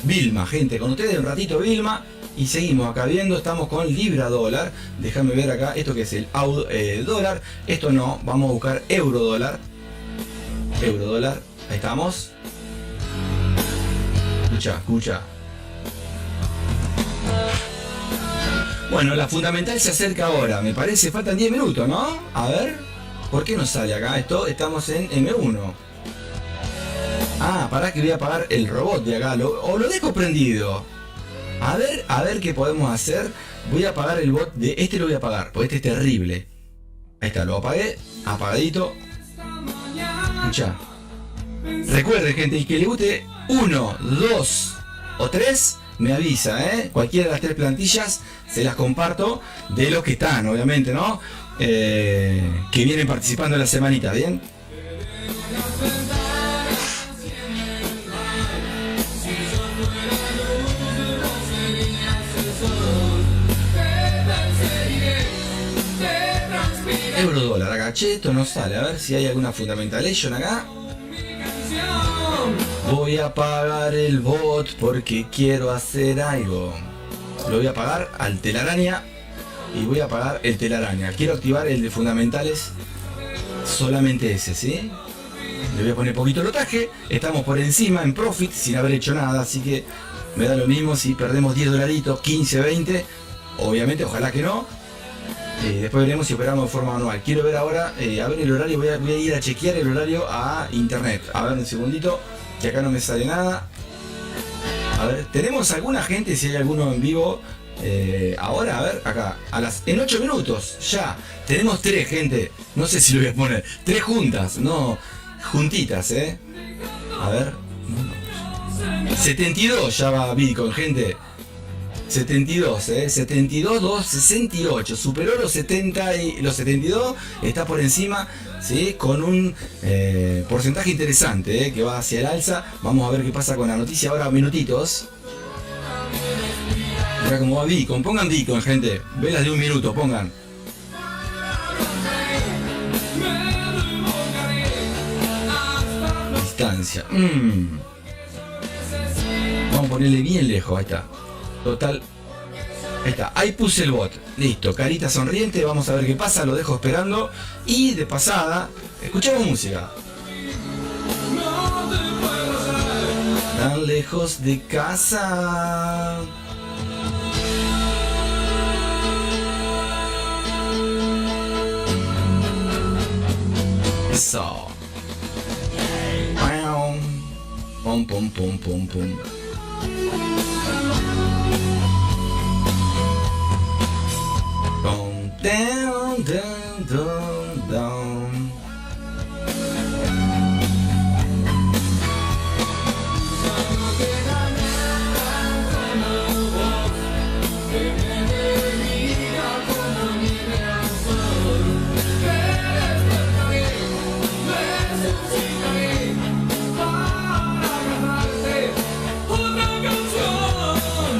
C: Vilma, gente, con ustedes un ratito Vilma. Y seguimos acá viendo, estamos con libra dólar. Déjame ver acá, esto que es el dólar. Esto no, vamos a buscar euro dólar. Euro dólar, ahí estamos. Escucha. Bueno, la fundamental se acerca ahora, me parece, faltan 10 minutos, ¿no? A ver, ¿por qué no sale acá esto? Estamos en M1. Ah, pará que voy a apagar el robot de acá, o lo dejo prendido. A ver qué podemos hacer. Voy a apagar el bot de este, lo voy a apagar, porque este es terrible. Ahí está, lo apagué, apagadito. Escucha. Recuerden, gente, y que le guste 1, 2 o 3, me avisa, cualquiera de las 3 plantillas se las comparto de los que están, obviamente, ¿no? Que vienen participando en la semanita, ¿bien? Euro dólar acá, che, esto no sale, a ver si hay alguna fundamentalation acá. Voy a apagar el bot porque quiero hacer algo. Lo voy a apagar al telaraña y voy a apagar el telaraña. Quiero activar el de fundamentales, solamente ese, ¿sí? Le voy a poner poquito lotaje. Estamos por encima en profit sin haber hecho nada, así que me da lo mismo si perdemos 10 dolaritos, 15, 20. Obviamente, ojalá que no. Después veremos si operamos de forma manual. Quiero ver ahora, a ver el horario, voy a ir a chequear el horario a internet. A ver un segundito, que acá no me sale nada. A ver, tenemos alguna gente, si hay alguno en vivo. Ahora, a ver, acá, en 8 minutos, ya. Tenemos 3, gente. No sé si lo voy a poner. 3 juntas, no, juntitas, A ver. 72 ya va Bitcoin, gente. 72, 72, 2, 68, superó los 70 y los 72, está por encima, ¿sí? Con un porcentaje interesante, que va hacia el alza. Vamos a ver qué pasa con la noticia ahora, minutitos. Mira cómo va Bitcoin, pongan Bitcoin, gente, velas de 1 minuto, pongan. Distancia, Vamos a ponerle bien lejos, ahí está. Total, ahí está, ahí puse el bot, listo, carita sonriente, vamos a ver qué pasa, lo dejo esperando. Y de pasada, escuchamos música. Tan lejos de casa. Eso. Pum, pum, pum, pum, pum. Down, down, down, down.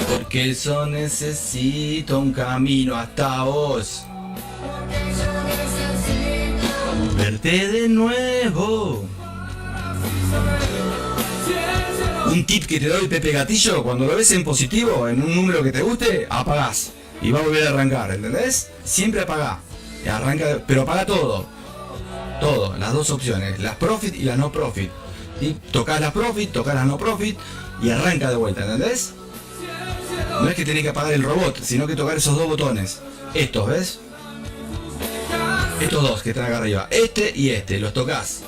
C: Porque el sol necesita un camino hasta vos. Verte de nuevo. Un tip que te doy, Pepe Gatillo: cuando lo ves en positivo, en un número que te guste, apagás y va a volver a arrancar, ¿entendés? Siempre apagá, arranca, pero apaga todo, las dos opciones, las profit y las no profit. ¿Sí? Tocás las profit, tocás las no profit y arranca de vuelta, ¿entendés? No es que tenés que apagar el robot, sino que tocar esos dos botones. Estos, ¿ves? Estos dos que están acá arriba. Este y este. Los tocas,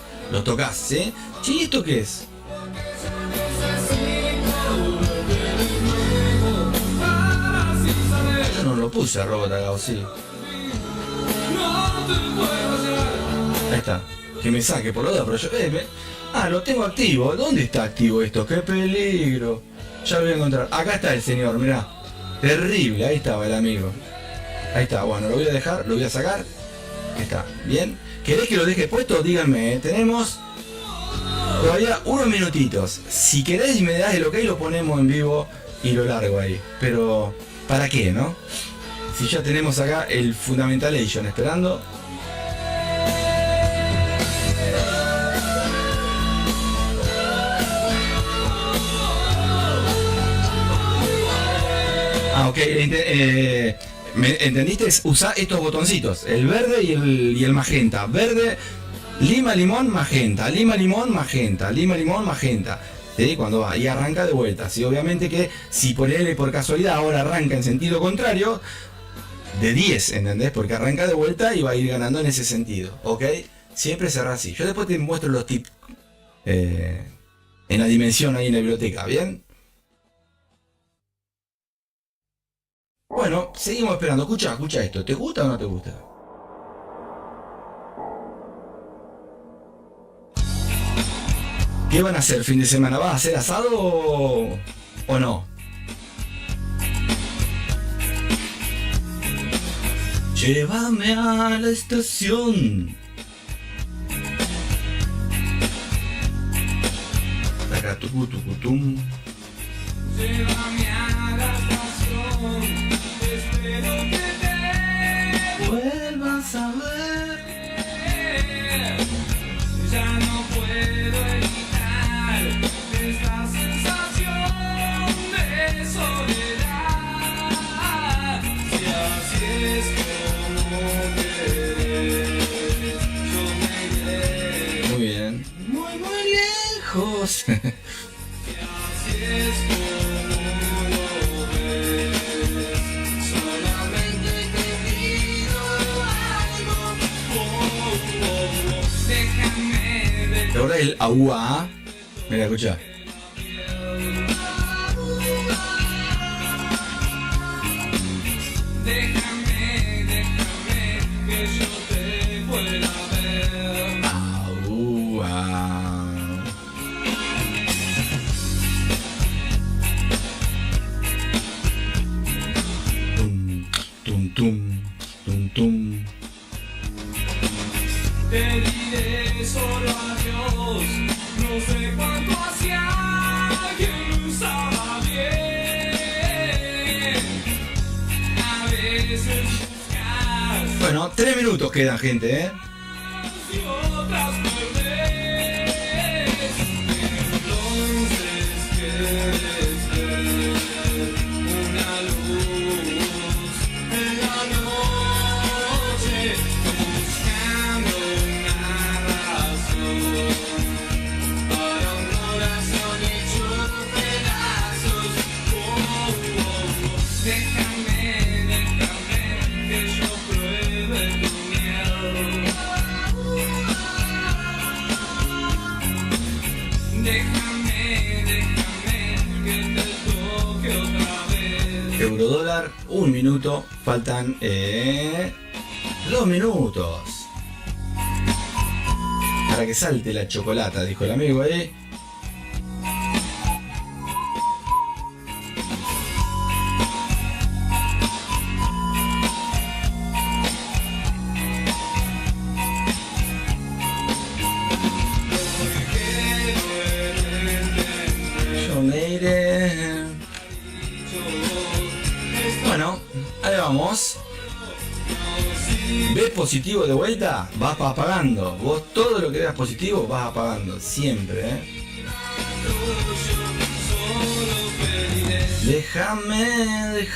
C: ¿sí? ¿Sí? ¿Esto qué es? Yo no lo puse al robot acá, ¿o sí? Ahí está. Que me saque por lo otro, pero yo... lo tengo activo. ¿Dónde está activo esto? ¡Qué peligro! Ya lo voy a encontrar. Acá está el señor, mirá. Terrible, ahí estaba el amigo. Ahí está, bueno, lo voy a dejar, lo voy a sacar. Ahí está, bien. ¿Querés que lo deje puesto? Díganme, tenemos todavía unos minutitos. Si querés y me das el ok, lo ponemos en vivo y lo largo ahí. Pero, ¿para qué, no? Si ya tenemos acá el Fundamentalation esperando. Ok, ¿entendiste? Usa estos botoncitos, el verde y el magenta. Verde, lima, limón, magenta, lima, limón, magenta, lima, limón, magenta. ¿Sí? Cuando va y arranca de vuelta. ¿Sí? Obviamente que si por casualidad ahora arranca en sentido contrario, de 10, ¿entendés? Porque arranca de vuelta y va a ir ganando en ese sentido, ¿ok? Siempre será así. Yo después te muestro los tips en la dimensión ahí en la biblioteca, ¿bien? Bueno, seguimos esperando. Escucha esto. ¿Te gusta o no te gusta? ¿Qué van a hacer fin de semana? ¿Vas a hacer asado o no? Llévame a la estación. Tacatucutucutum.
A: Llévame a la estación, espero que te
C: Vuelvas a ver.
A: ya no puedo evitar esta sensación de soledad. Si así es como querés, yo me iré.
C: Muy bien. Muy lejos.
A: Si así es como lo ves, solamente te pido algo. Déjame ver.
C: ¿Te acuerdas el agua? Mira, escucha.
A: Déjame que yo te pueda ver.
C: Agua. Tum, tum, tum, tum.
A: Te diré solo adiós, no sé cuánto hacía que lo usaba bien. A veces buscas
C: Bueno, 3 minutos quedan, gente, ¿eh?
A: y otras perdés. Entonces quieres ver una luz en la noche, buscando una razón para un corazón hecho pedazos. Déjame que yo pruebe tu miel. Déjame que te toque otra vez.
C: Eurodólar, 1 minuto. Faltan 2 minutos. Para que salte la chocolata, dijo el amigo ahí. Yo me iré. Bueno, ahí vamos. ¿Ves positivo de vuelta? Vas apagando. Vos todo lo que veas positivo vas apagando. Siempre, ¿eh? Déjame.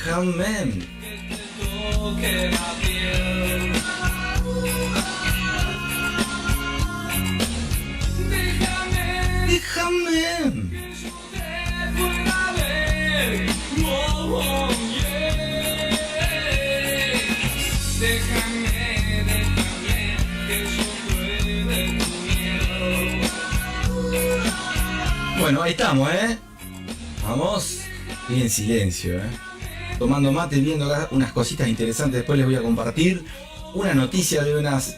A: Toque la piel. Déjame
C: Déjame.
A: que yo te pueda ver. Oh, oh, yeah. Déjame que yo pruebe tu miel.
C: Bueno, ahí estamos, ¿eh? Vamos. Y en silencio, ¿eh? Tomando mate, viendo acá unas cositas interesantes. Después les voy a compartir una noticia de unos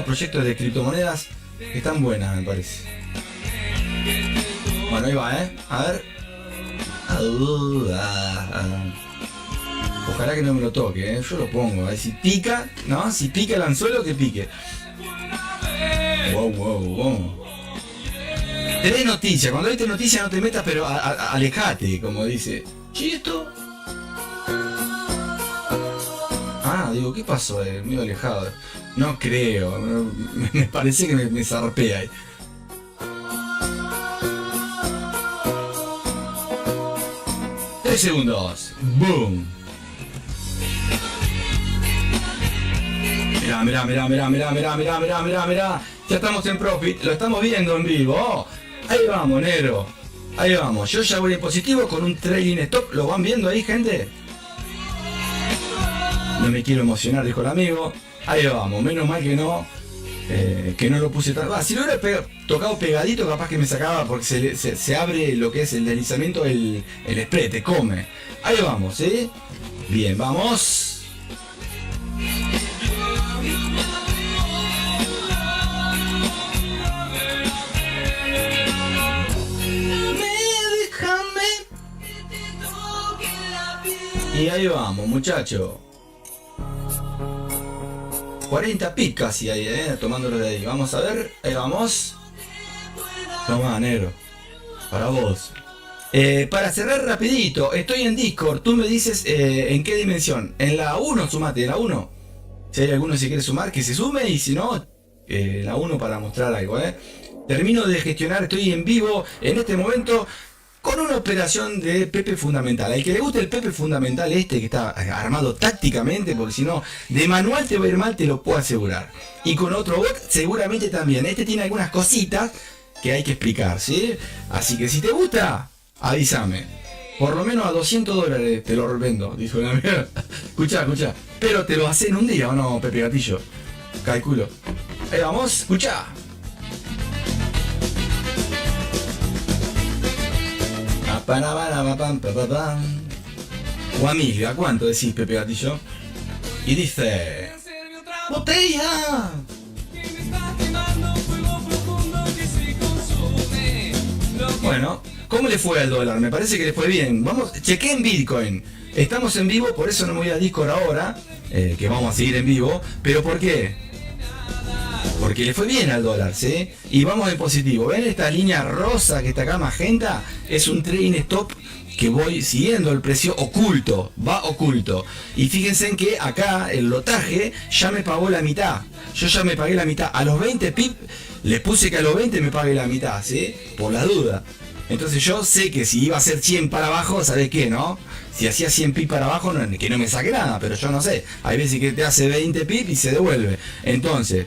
C: proyectos de criptomonedas que están buenas, me parece. Bueno, ahí va, ¿eh? A ver. Ojalá que no me lo toque, ¿eh? Yo lo pongo. A ver si pica, ¿no? Si pica el anzuelo, que pique. Wow. Tenés noticia. Cuando viste noticia no te metas, pero alejate, como dice. ¿Y esto? Ah, digo, ¿qué pasó? Medio alejado. No creo. Me parece que me zarpé ahí. 9 segundos. Boom. Mirá. Ya estamos en Profit, lo estamos viendo en vivo. Oh, ahí vamos, negro. Ahí vamos. Yo ya voy en positivo con un trailing stop. ¿Lo van viendo ahí, gente? No me quiero emocionar, dijo el amigo. Ahí vamos, menos mal que no lo puse tan... si lo hubiera tocado pegadito, capaz que me sacaba, porque se abre lo que es el deslizamiento, el spray, te come. Ahí vamos, ¿sí? Bien, vamos. Y ahí vamos, muchacho. 40 pips casi ahí, tomándolo de ahí. Vamos a ver, ahí vamos. Toma, negro. Para vos. Para cerrar rapidito, estoy en Discord. Tú me dices en qué dimensión. En la 1, sumate, en la 1. Si hay alguno que se quiere sumar, que se sume. Y si no, la 1 para mostrar algo, Termino de gestionar, estoy en vivo en este momento con una operación de Pepe Fundamental. Al que le guste el Pepe Fundamental que está armado tácticamente, porque si no, de manual te va a ir mal, te lo puedo asegurar. Y con otro bot seguramente también. Este tiene algunas cositas que hay que explicar, ¿sí? Así que si te gusta, avísame. Por lo menos a $200 te lo vendo, dijo una amiga. Escuchá. Pero te lo hacen un día, ¿o no, Pepe Gatillo? Calculo. Ahí vamos, escuchá. Guamilio, ¿a cuánto decís, Pepe Gatillo? Y dice... ¡Botella! Bueno, ¿cómo le fue al dólar? Me parece que le fue bien. Vamos, chequé en Bitcoin. Estamos en vivo, por eso no me voy a Discord ahora, que vamos a seguir en vivo. ¿Pero por qué? Porque le fue bien al dólar, ¿sí? Y vamos en positivo. ¿Ven esta línea rosa que está acá, magenta? Es un trading stop que voy siguiendo el precio oculto, va oculto. Y fíjense en que acá el lotaje ya me pagó la mitad. Yo ya me pagué la mitad. A los 20 pips les puse que a los 20 me pague la mitad, ¿sí? Por la duda. Entonces yo sé que si iba a ser 100 para abajo, ¿sabés qué, no? Si hacía 100 pips para abajo, no, que no me saque nada, pero yo no sé. Hay veces que te hace 20 pips y se devuelve. Entonces...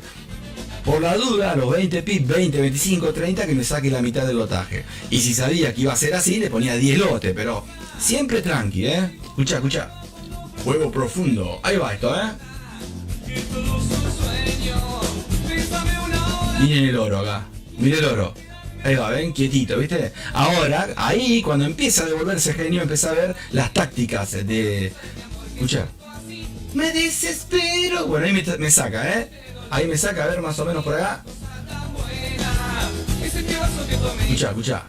C: por la duda, a los 20 pips, 20, 25, 30, que me saque la mitad del lotaje. Y si sabía que iba a ser así, le ponía 10 lotes, pero siempre tranqui, Escucha. Juego profundo. Ahí va esto, Miren el oro acá. Miren el oro. Ahí va, ven, quietito, ¿viste? Ahora, ahí, cuando empieza a devolverse genio, empieza a ver las tácticas de... Escucha. Me desespero. Bueno, ahí me saca, Ahí me saca, a ver, más o menos por acá. Escucha.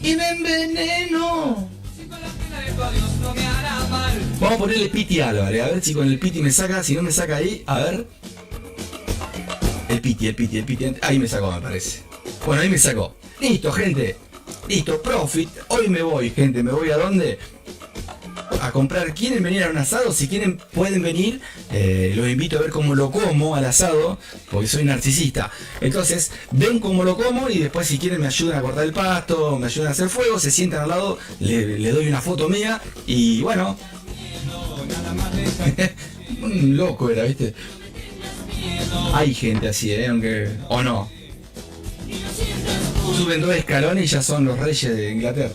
C: Y me enveneno. Vamos a ponerle Piti Álvarez, a ver si con el Piti me saca. Si no me saca ahí, a ver. El Piti. Ahí me sacó, me parece. Bueno, ahí me sacó. Listo, gente. Listo, Profit. Hoy me voy, gente. ¿Me voy a dónde? A comprar. ¿Quieren venir a un asado? Si quieren pueden venir. Los invito a ver cómo lo como al asado, porque soy narcisista. Entonces ven cómo lo como y después si quieren me ayudan a cortar el pasto, me ayudan a hacer fuego, se sientan al lado, le doy una foto mía y bueno. Un loco era, ¿viste? Hay gente así, aunque... o no. Suben 2 escalones y ya son los reyes de Inglaterra.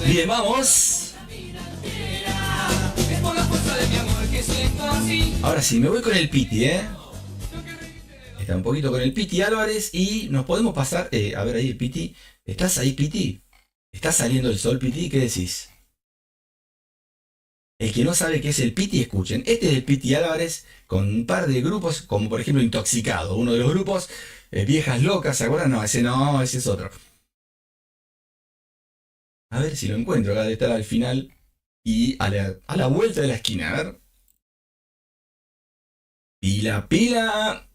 C: Bien, vamos. Ahora sí, me voy con el Piti, Está un poquito con el Piti Álvarez y nos podemos pasar... a ver ahí el Piti. ¿Estás ahí, Piti? ¿Está saliendo el sol, Piti? ¿Qué decís? El que no sabe qué es el Piti, escuchen. Este es el Piti Álvarez con un par de grupos, como por ejemplo Intoxicado. Uno de los grupos, Viejas Locas, ¿se acuerdan? No, ese es otro. A ver si lo encuentro, acá de estar al final y a la vuelta de la esquina, a ver. Pila.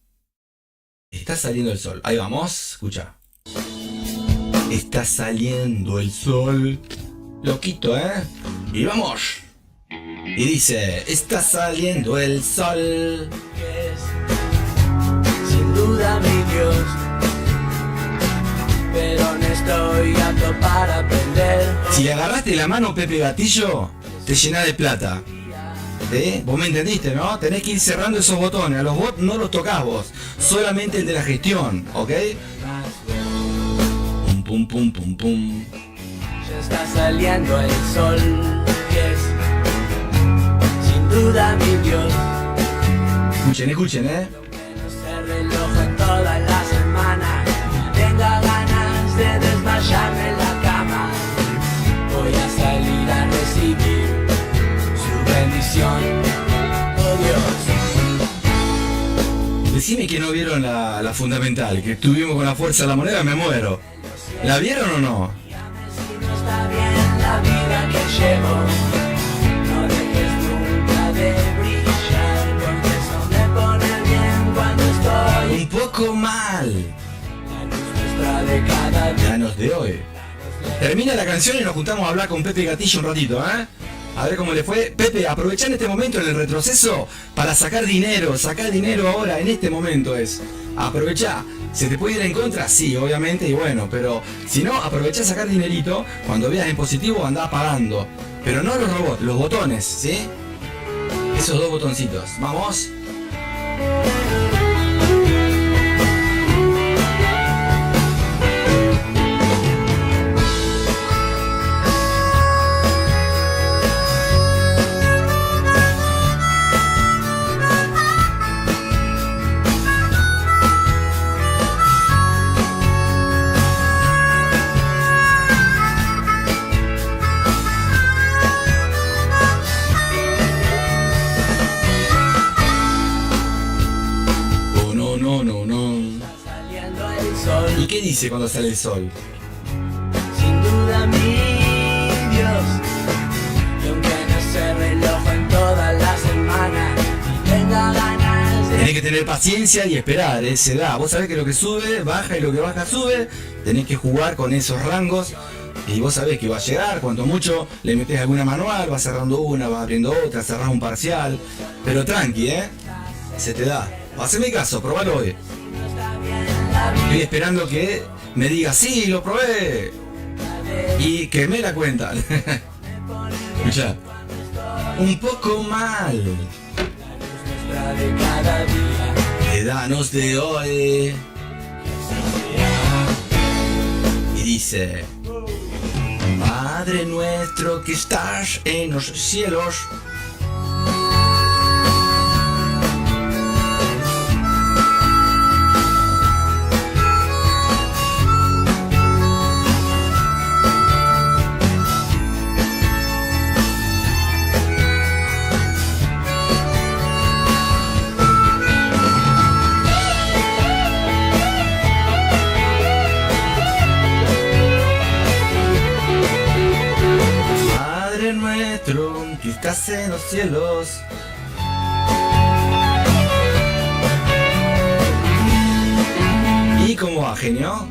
C: Está saliendo el sol. Ahí vamos, escucha. Está saliendo el sol. Loquito, Y vamos. Y dice, está saliendo el sol.
A: Sin duda mi Dios, pero no estoy apto para aprender.
C: Si le agarraste la mano Pepe Gatillo, te llena de plata. Vos me entendiste, ¿no? Tenés que ir cerrando esos botones. A los bots no los tocás vos, solamente el de la gestión, ¿ok? Pum pum pum pum pum.
A: Ya está saliendo el sol, y es sin duda mi Dios.
C: Escuchen,
A: Que no se reloj en toda la semana, tenga ganas de desmayarme en la cama. Voy a salir a recibir su bendición, oh Dios.
C: Decime que no vieron la fundamental, que estuvimos con la fuerza de la moneda, me muero. ¿La vieron o no?
A: Si no está bien la vida que llevo, no dejes nunca de brillar, porque eso me pone bien cuando estoy.
C: Un poco mal.
A: La luz nuestra de cada día.
C: Danos de hoy. Termina la canción y nos juntamos a hablar con Pepe Gatillo un ratito, ¿eh? A ver cómo le fue. Pepe, aprovechá en este momento en el retroceso para sacar dinero ahora, en este momento es. Aprovechá. ¿Se te puede ir en contra? Sí, obviamente, y bueno, pero si no, aprovechá a sacar dinerito, cuando veas en positivo andá pagando. Pero no los robots, los botones, ¿sí? Esos dos botoncitos. ¿Vamos? ¿Y qué dice cuando sale el sol?
A: Sin duda mi Dios, y aunque no se reloj en toda la semana, tenga ganas de...
C: Tenés que tener paciencia y esperar, se da. Vos sabés que lo que sube, baja y lo que baja, sube. Tenés que jugar con esos rangos y vos sabés que va a llegar. Cuanto mucho le metés alguna manual, vas cerrando una, vas abriendo otra, cerrás un parcial. Pero tranqui, se te da. Haceme caso, probalo hoy. Estoy esperando que me diga, sí, lo probé. Y que me la cuenta. Escucha. Un poco mal. Danos de hoy. Y dice: Padre nuestro que estás en los cielos. Que estás en los cielos. ¿Y cómo va, genio?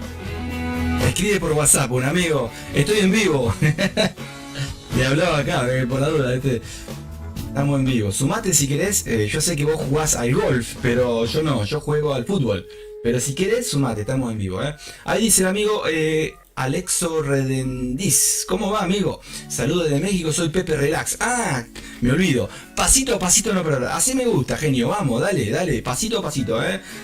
C: Escribe por WhatsApp, un amigo. Estoy en vivo. Le hablaba acá, por la duda. Estamos en vivo. Sumate si querés. Yo sé que vos jugás al golf, pero yo no. Yo juego al fútbol. Pero si querés, sumate. Estamos en vivo, Ahí dice el amigo... Alexo Redendiz, ¿cómo va, amigo? Saludos desde México, soy Pepe Relax. Ah, me olvido. Pasito a pasito no perder. Así me gusta, genio. Vamos, dale, pasito a pasito,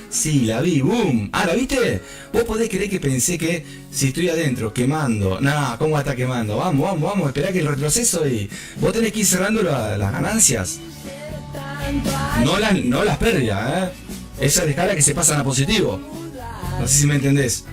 C: Sí, la vi, boom. Ah, ¿la viste? Vos podés creer que pensé que si estoy adentro quemando. Nah, ¿cómo va a estar quemando? Vamos, esperá que el retroceso y vos tenés que ir cerrando las ganancias. No las pérdidas, Esas escalas que se pasan a positivo. No sé si me entendés.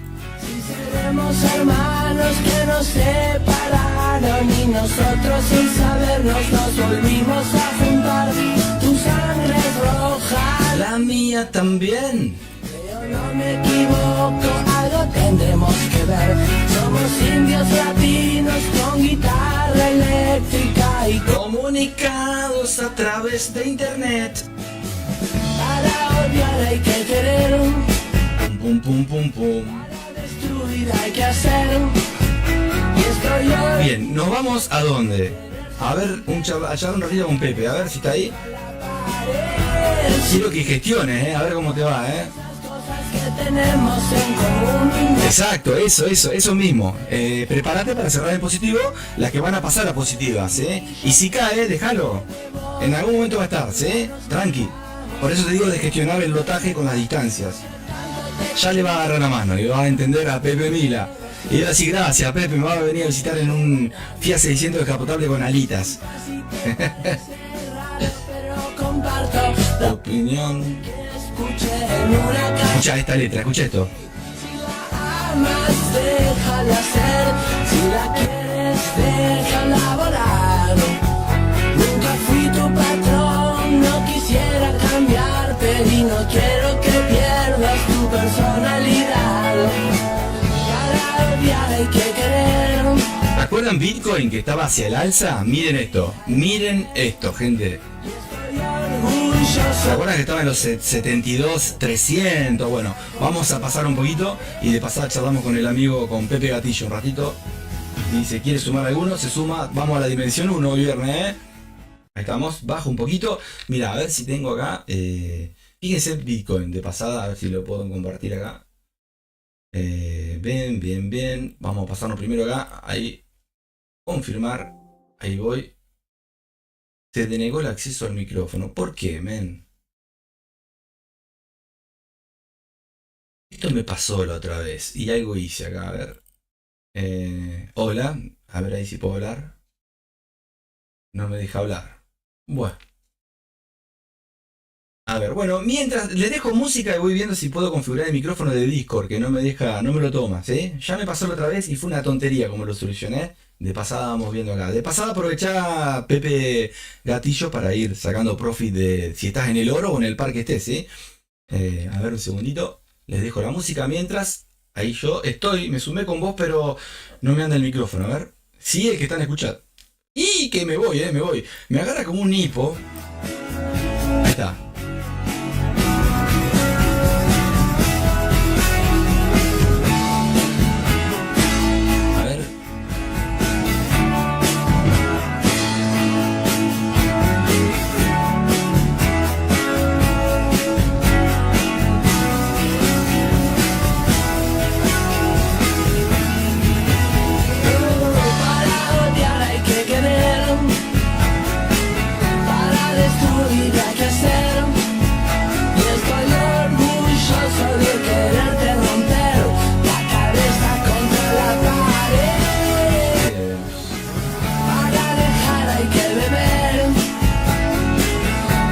A: Seremos hermanos que nos separaron y nosotros sin sabernos nos volvimos a juntar. Tu sangre es roja,
C: la mía también.
A: Pero no me equivoco, algo tendremos que ver. Somos indios latinos con guitarra eléctrica y
C: comunicados a través de internet.
A: Para odiar hay que querer.
C: Pum pum pum pum.
A: Hay que hacer. Y estoy hoy.
C: Bien, nos vamos a dónde? A ver, a charlar un ratito con Pepe, a ver si está ahí. Quiero que gestiones, a ver cómo te va,
A: tenemos en común.
C: Exacto, eso mismo. Prepárate para cerrar en positivo las que van a pasar a positivas, ¿eh? Y si cae, déjalo. En algún momento va a estar, ¿sí? Tranqui. Por eso te digo de gestionar el lotaje con las distancias. Ya le va a agarrar la mano y va a entender a Pepe Mila. Y va a decir, gracias Pepe, me va a venir a visitar en un Fiat 600 descapotable con alitas.
A: Pero comparto
C: Opinión.
A: escuché en una canción.
C: Escucha esta letra, escucha esto.
A: Amas, déjala ser. Si la quieres, déjala volar. Nunca fui tu patrón, no quisiera cambiarte y no quiero que pierdas tu personalidad. Para odiar hay que querer.
C: ¿Recuerdan Bitcoin que estaba hacia el alza? Miren esto, gente. ¿Se acuerdan que estaba en los 72, 300? Bueno, vamos a pasar un poquito y de pasada charlamos con el amigo, con Pepe Gatillo un ratito. Y si quiere sumar alguno, se suma. Vamos a la dimensión 1 hoy viernes, ¿eh? Ahí estamos, bajo un poquito. Mira, a ver si tengo acá. Fíjense Bitcoin de pasada, a ver si lo puedo compartir acá. Bien. Vamos a pasarnos primero acá. Ahí. Confirmar. Ahí voy. Se denegó el acceso al micrófono. ¿Por qué, men? Esto me pasó la otra vez. Y algo hice acá, a ver. Hola. A ver ahí si puedo hablar. No me deja hablar. Bueno. A ver, bueno, mientras le dejo música y voy viendo si puedo configurar el micrófono de Discord, que no me deja, no me lo toma, ¿sí? Ya me pasó la otra vez y fue una tontería como lo solucioné. De pasada vamos viendo acá. De pasada aprovechá Pepe Gatillo para ir sacando profit de si estás en el oro o en el parque estés, ¿sí? A ver un segundito. Les dejo la música mientras. Ahí yo estoy, me sumé con vos, pero no me anda el micrófono. A ver. Sí, el que están escuchando. Y que me voy, me voy. Me agarra como un hipo. Ahí está. A ver.
A: Para odiar hay que querer. Para destruir hay que hacer. Y estoy orgulloso de quererte romper la cabeza contra la pared. Para dejar hay que beber.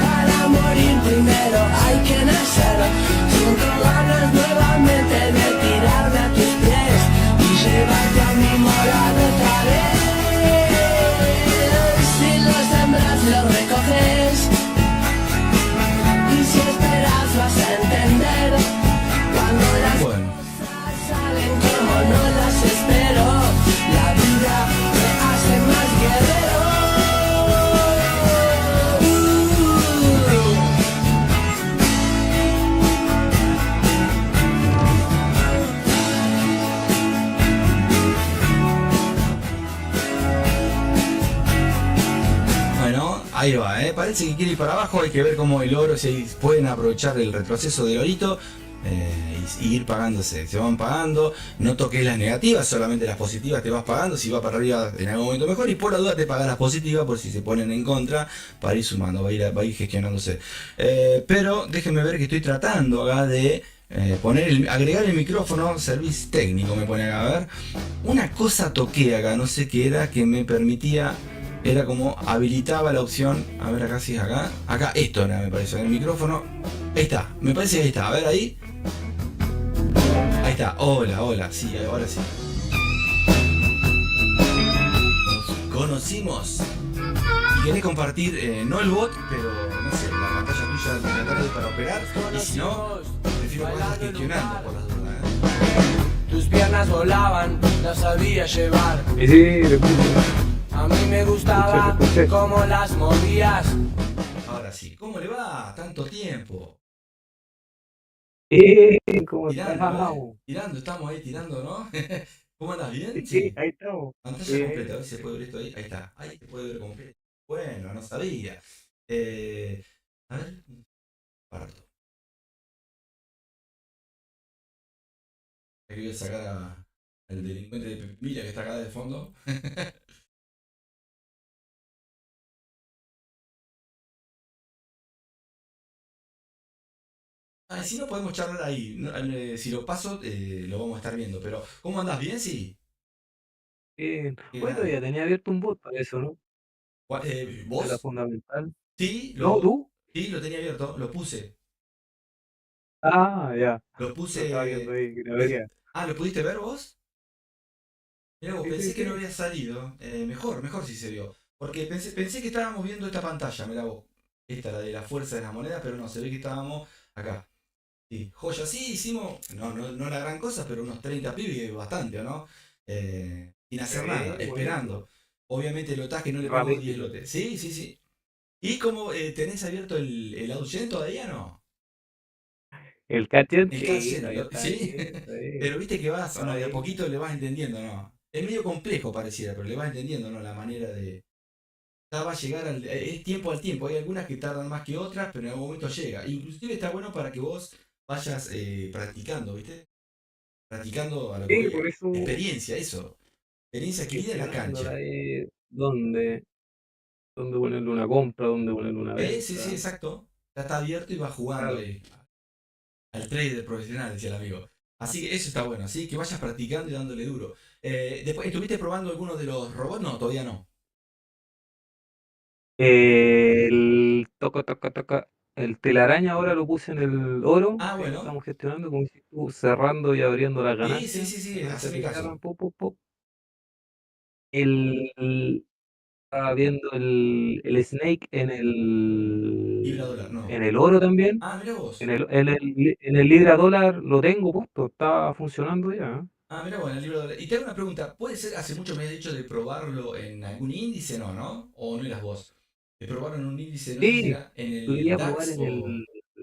A: Para morir primero hay que nacer. Siento ganas nuevamente de tirarme a tus pies y llevarte a mi morada otra vez. Si lo sembras lo recoges. Y si esperas vas a entender. Cuando las
C: Bueno.
A: cosas salen como no las espero, la vida me hace más guerrero.
C: Bueno, ahí va, parece que quiere ir para abajo, hay que ver cómo el oro, si pueden aprovechar el retroceso del orito y ir pagándose, se van pagando, no toques las negativas, solamente las positivas te vas pagando, si va para arriba en algún momento mejor y por la duda te pagas las positivas por si se ponen en contra para ir sumando, va a ir gestionándose. Pero déjenme ver que estoy tratando acá de agregar el micrófono, service técnico me pone acá, a ver, una cosa toqué acá, no sé qué era, que me permitía. Era como habilitaba la opción. A ver acá si es acá. Acá esto era, me parece, en el micrófono. Ahí está, me parece que ahí está. A ver ahí. Ahí está. Hola, sí, ahora sí. Nos conocimos. Y querés compartir, no el bot, pero no sé, la pantalla tuya de la tarde para operar. Y si no, prefiero que vayas gestionando por las dudas.
A: Tus piernas volaban, las sabía llevar.
D: Y sí, lo escucho.
A: A mí me gustaba
D: Escuché.
A: cómo las movías.
C: Ahora sí, ¿cómo le va? Tanto tiempo.
D: ¿Cómo
C: Tirando,
D: estás?
C: estamos ahí tirando, ¿no? ¿Cómo andas? ¿Bien?
D: Sí, ahí estamos.
C: Pantalla completa, a ver si se puede ver esto ahí. Ahí está. Ahí se puede ver completo. Bueno, no sabía. A ver. Parto. que voy a sacar al delincuente de Pepimilla que está acá de fondo. Ah, y si no podemos charlar ahí. Si lo paso, lo vamos a estar viendo. Pero, ¿cómo andás? ¿Bien? Sí.
D: Bien.
C: Qué
D: Hoy todavía
C: grande.
D: tenía abierto un bot para eso, ¿no? De la
C: ¿Vos?
D: fundamental.
C: Sí,
D: ¿No, tú?
C: sí, lo tenía abierto, lo puse.
D: Ah, ya.
C: Lo
D: Lo estaba viendo
C: puse.
D: ahí, que no veía.
C: Ah, ¿lo pudiste ver vos? Mirá vos,
D: Sí, sí,
C: pensé que no
D: sí.
C: había salido. Mejor si se vio. Porque pensé que estábamos viendo esta pantalla, mirá vos. Esta, la de la fuerza de las monedas, pero no, se ve que estábamos acá. Sí, joya, sí, hicimos, no la gran cosa, pero unos 30 pibes, bastante, ¿no? Sin hacer nada,
D: Buenísimo.
C: esperando. Obviamente el lotaje no le pegó 10
D: Rapidito.
C: lotes. Sí, sí, sí. ¿Y cómo tenés abierto el Auchen todavía no?
D: El Catcher,
C: El
D: sí,
C: Cash
D: todavía está
C: sí.
D: ahí, está ahí.
C: Pero viste que vas,
D: Está
C: no, de a
D: ahí.
C: poquito le vas entendiendo, ¿no? Es medio complejo pareciera, pero le vas entendiendo, ¿no? La manera de. Ya va a llegar es tiempo al tiempo. Hay algunas que tardan más que otras, pero en algún momento llega. Inclusive está bueno para que vos vayas practicando, ¿viste? Practicando a lo que
D: Sí,
C: voy.
D: por eso
C: Experiencia, eso. Experiencia adquirida en la
D: gestionándola
C: cancha.
D: ahí, dónde ponerle una compra, dónde ponerle una
C: Sí, sí,
D: venta.
C: exacto. Ya está abierto y va jugando
D: Claro.
C: ahí. Al trader profesional, decía el amigo. Así que eso está bueno, así que vayas practicando y dándole duro. Después, ¿estuviste probando alguno de los robots? No, todavía no.
D: El toca, el telaraña ahora lo puse en el oro,
C: Ah,
D: que ahí lo
C: bueno.
D: estamos gestionando, como si tú, cerrando y abriendo las
C: Sí, sí,
D: ganancias.
C: sí, sí,
D: Ganancias
C: haceme
D: se cierran,
C: caso.
D: pop, pop, pop. Estaba viendo el Snake
C: Libra dólar,
D: en
C: no.
D: el oro también.
C: Ah, mira vos.
D: En el Libra dólar lo tengo puesto, está funcionando ya.
C: Ah, mira vos, en el libro dólar. Y te hago una pregunta. ¿Puede ser, hace mucho me has dicho de probarlo en algún índice? No, ¿no? ¿O no eras vos? De probarlo en un índice, no sé si
D: Sí,
C: era en
D: lo
C: el
D: quería probar
C: DAX o.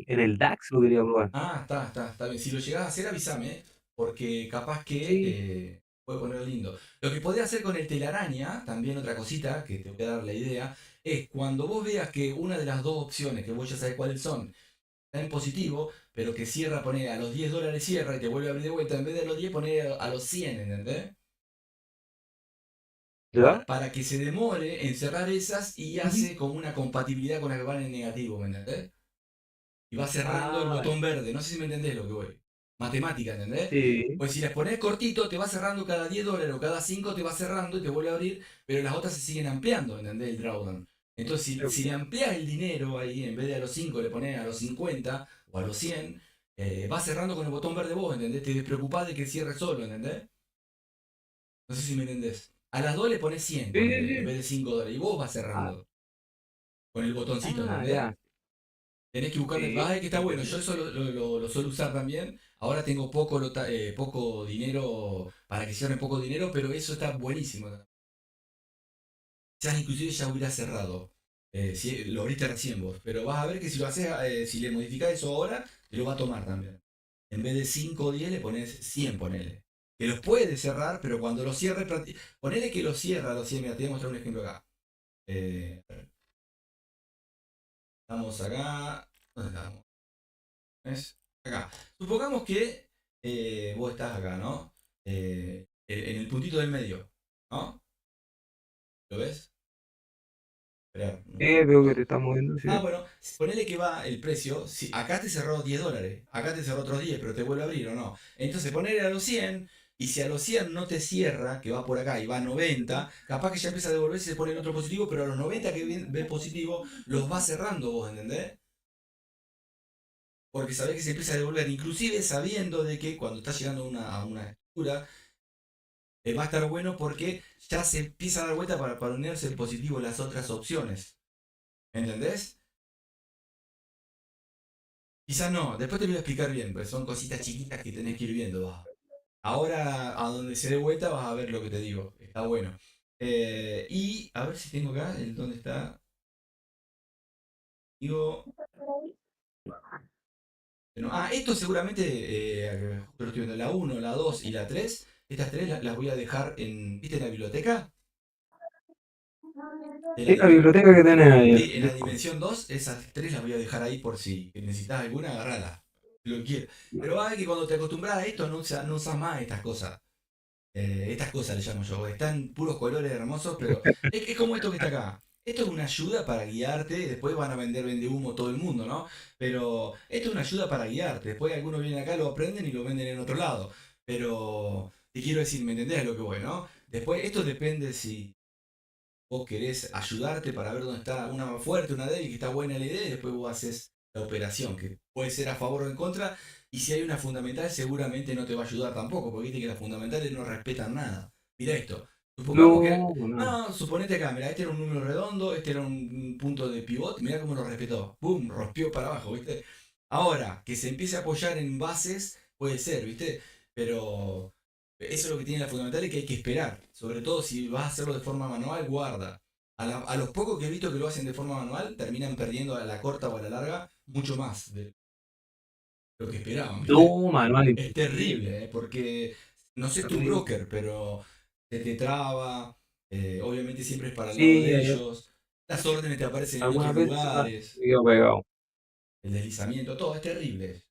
D: en el DAX, lo quería probar.
C: Ah, está bien. Si lo llegás a hacer, avísame, porque capaz que
D: Sí.
C: puede poner lindo. Lo que podés hacer con el telaraña, también otra cosita que te voy a dar la idea, es cuando vos veas que una de las dos opciones, que vos ya sabés cuáles son, está en positivo, pero que cierra, pone a los 10 dólares cierra y te vuelve a abrir de vuelta, en vez de a los 10 poner a los 100, ¿entendés?
D: ¿Ya?
C: Para que se demore en cerrar esas y
D: Ujú.
C: hace como una compatibilidad con la que van en negativo, ¿me entendés? Y va cerrando el
D: Ah,
C: botón verde. No sé si me entendés lo que voy. Matemática, ¿entendés?
D: sí.
C: Pues si las pones cortito, te va cerrando cada 10 dólares o cada 5 te va cerrando y te vuelve a abrir, pero las otras se siguen ampliando, ¿entendés? El drawdown. Entonces, si le amplias el dinero ahí, en vez de a los 5 le pones a los 50 o a los 100, va cerrando con el botón verde vos, ¿entendés? Te despreocupás de que cierre solo, ¿entendés? No sé si me entendés. A las 2 le pones 100,
D: Sí, sí,
C: ponele, en
D: sí.
C: vez de 5 dólares. Y vos vas
D: Ah,
C: cerrando con el botoncito, ¿entendés?
D: ya.
C: Tenés que buscarle.
D: Sí,
C: Vas que está bueno. Yo
D: entendí.
C: eso lo suelo usar también. Ahora tengo poco dinero para que cierre poco dinero, pero eso está buenísimo. Quizás inclusive ya hubiera cerrado. Si lo abriste recién vos. Pero vas a ver que si lo haces, si le modificás eso ahora, te lo va a tomar también. En vez de 5 o 10 le pones 100, ponele. Que los puede cerrar, pero cuando lo cierre, ponele que lo cierra a los 100. Mira, te voy a mostrar un ejemplo acá. Eh, Estamos acá. ¿Dónde estamos? ¿Ves? Acá. Supongamos que vos estás acá, ¿no? En el puntito del medio, ¿no? ¿Lo ves? Esperá,
D: Veo que te está moviendo, sí.
C: Ah, bueno, ponele que va el precio. Si acá te cerró 10 dólares, acá te cerró otros 10, pero te vuelve a abrir o no. Entonces ponele a los 100, y si a los 100 no te cierra, que va por acá y va a 90, capaz que ya empieza a devolverse y se pone en otro positivo, pero a los 90 que ve positivo, los va cerrando vos, ¿entendés? Porque sabés que se empieza a devolver, inclusive sabiendo de que cuando estás llegando a una estructura, va a estar bueno porque ya se empieza a dar vuelta para unirse el positivo las otras opciones. ¿Entendés? Quizás no, después te lo voy a explicar bien, pues son cositas chiquitas que tenés que ir viendo. Ahora, a donde se dé vuelta, vas a ver lo que te digo. Está bueno. Y a ver si tengo acá el dónde está. Digo. No, esto seguramente, justo lo estoy viendo, la uno, la 2 y la 3. Estas tres las voy a dejar en. ¿Viste en la biblioteca? En la,
D: Sí, la
C: dimen-
D: biblioteca que tenés ahí, el
C: sí, en la
D: Discord.
C: dimensión 2, esas tres las voy a dejar ahí por si necesitas alguna, agarrala. lo que quieras. Pero va a ver que cuando te acostumbras a esto no usas más estas cosas le llamo yo, están puros colores hermosos, pero es como esto que está acá. Esto es una ayuda para guiarte, después van a vende humo todo el mundo, ¿no? Pero esto es una ayuda para guiarte, después algunos vienen acá, lo aprenden y lo venden en otro lado. Pero te quiero decir, ¿me entendés a lo que voy, no? Después, esto depende si vos querés ayudarte para ver dónde está una más fuerte, una débil, que está buena la idea, y después vos haces la operación, que puede ser a favor o en contra, y si hay una fundamental seguramente no te va a ayudar tampoco, porque viste que las fundamentales no respetan nada. Mira esto, supongamos que...
D: No, no.
C: No, suponete acá, mira, este era un número redondo, este era un punto de pivot, mira cómo lo respetó, ¡pum! Rompió para abajo, ¿viste? Ahora, que se empiece a apoyar en bases, puede ser, ¿viste? Pero eso es lo que tiene la fundamental y que hay que esperar. Sobre todo si vas a hacerlo de forma manual, guarda. A los pocos que he visto que lo hacen de forma manual, terminan perdiendo a la corta o a la larga mucho más de lo que esperaban, ¿viste?
D: No, manual
C: Es
D: imposible.
C: terrible, ¿eh? Porque no sé tu
D: Terrible.
C: broker, pero se te traba. Obviamente siempre es para el lado
D: Sí,
C: de ellos. Las órdenes te aparecen en
D: algunas
C: otros
D: veces
C: lugares.
D: me quedo pegado.
C: El deslizamiento, todo es terrible.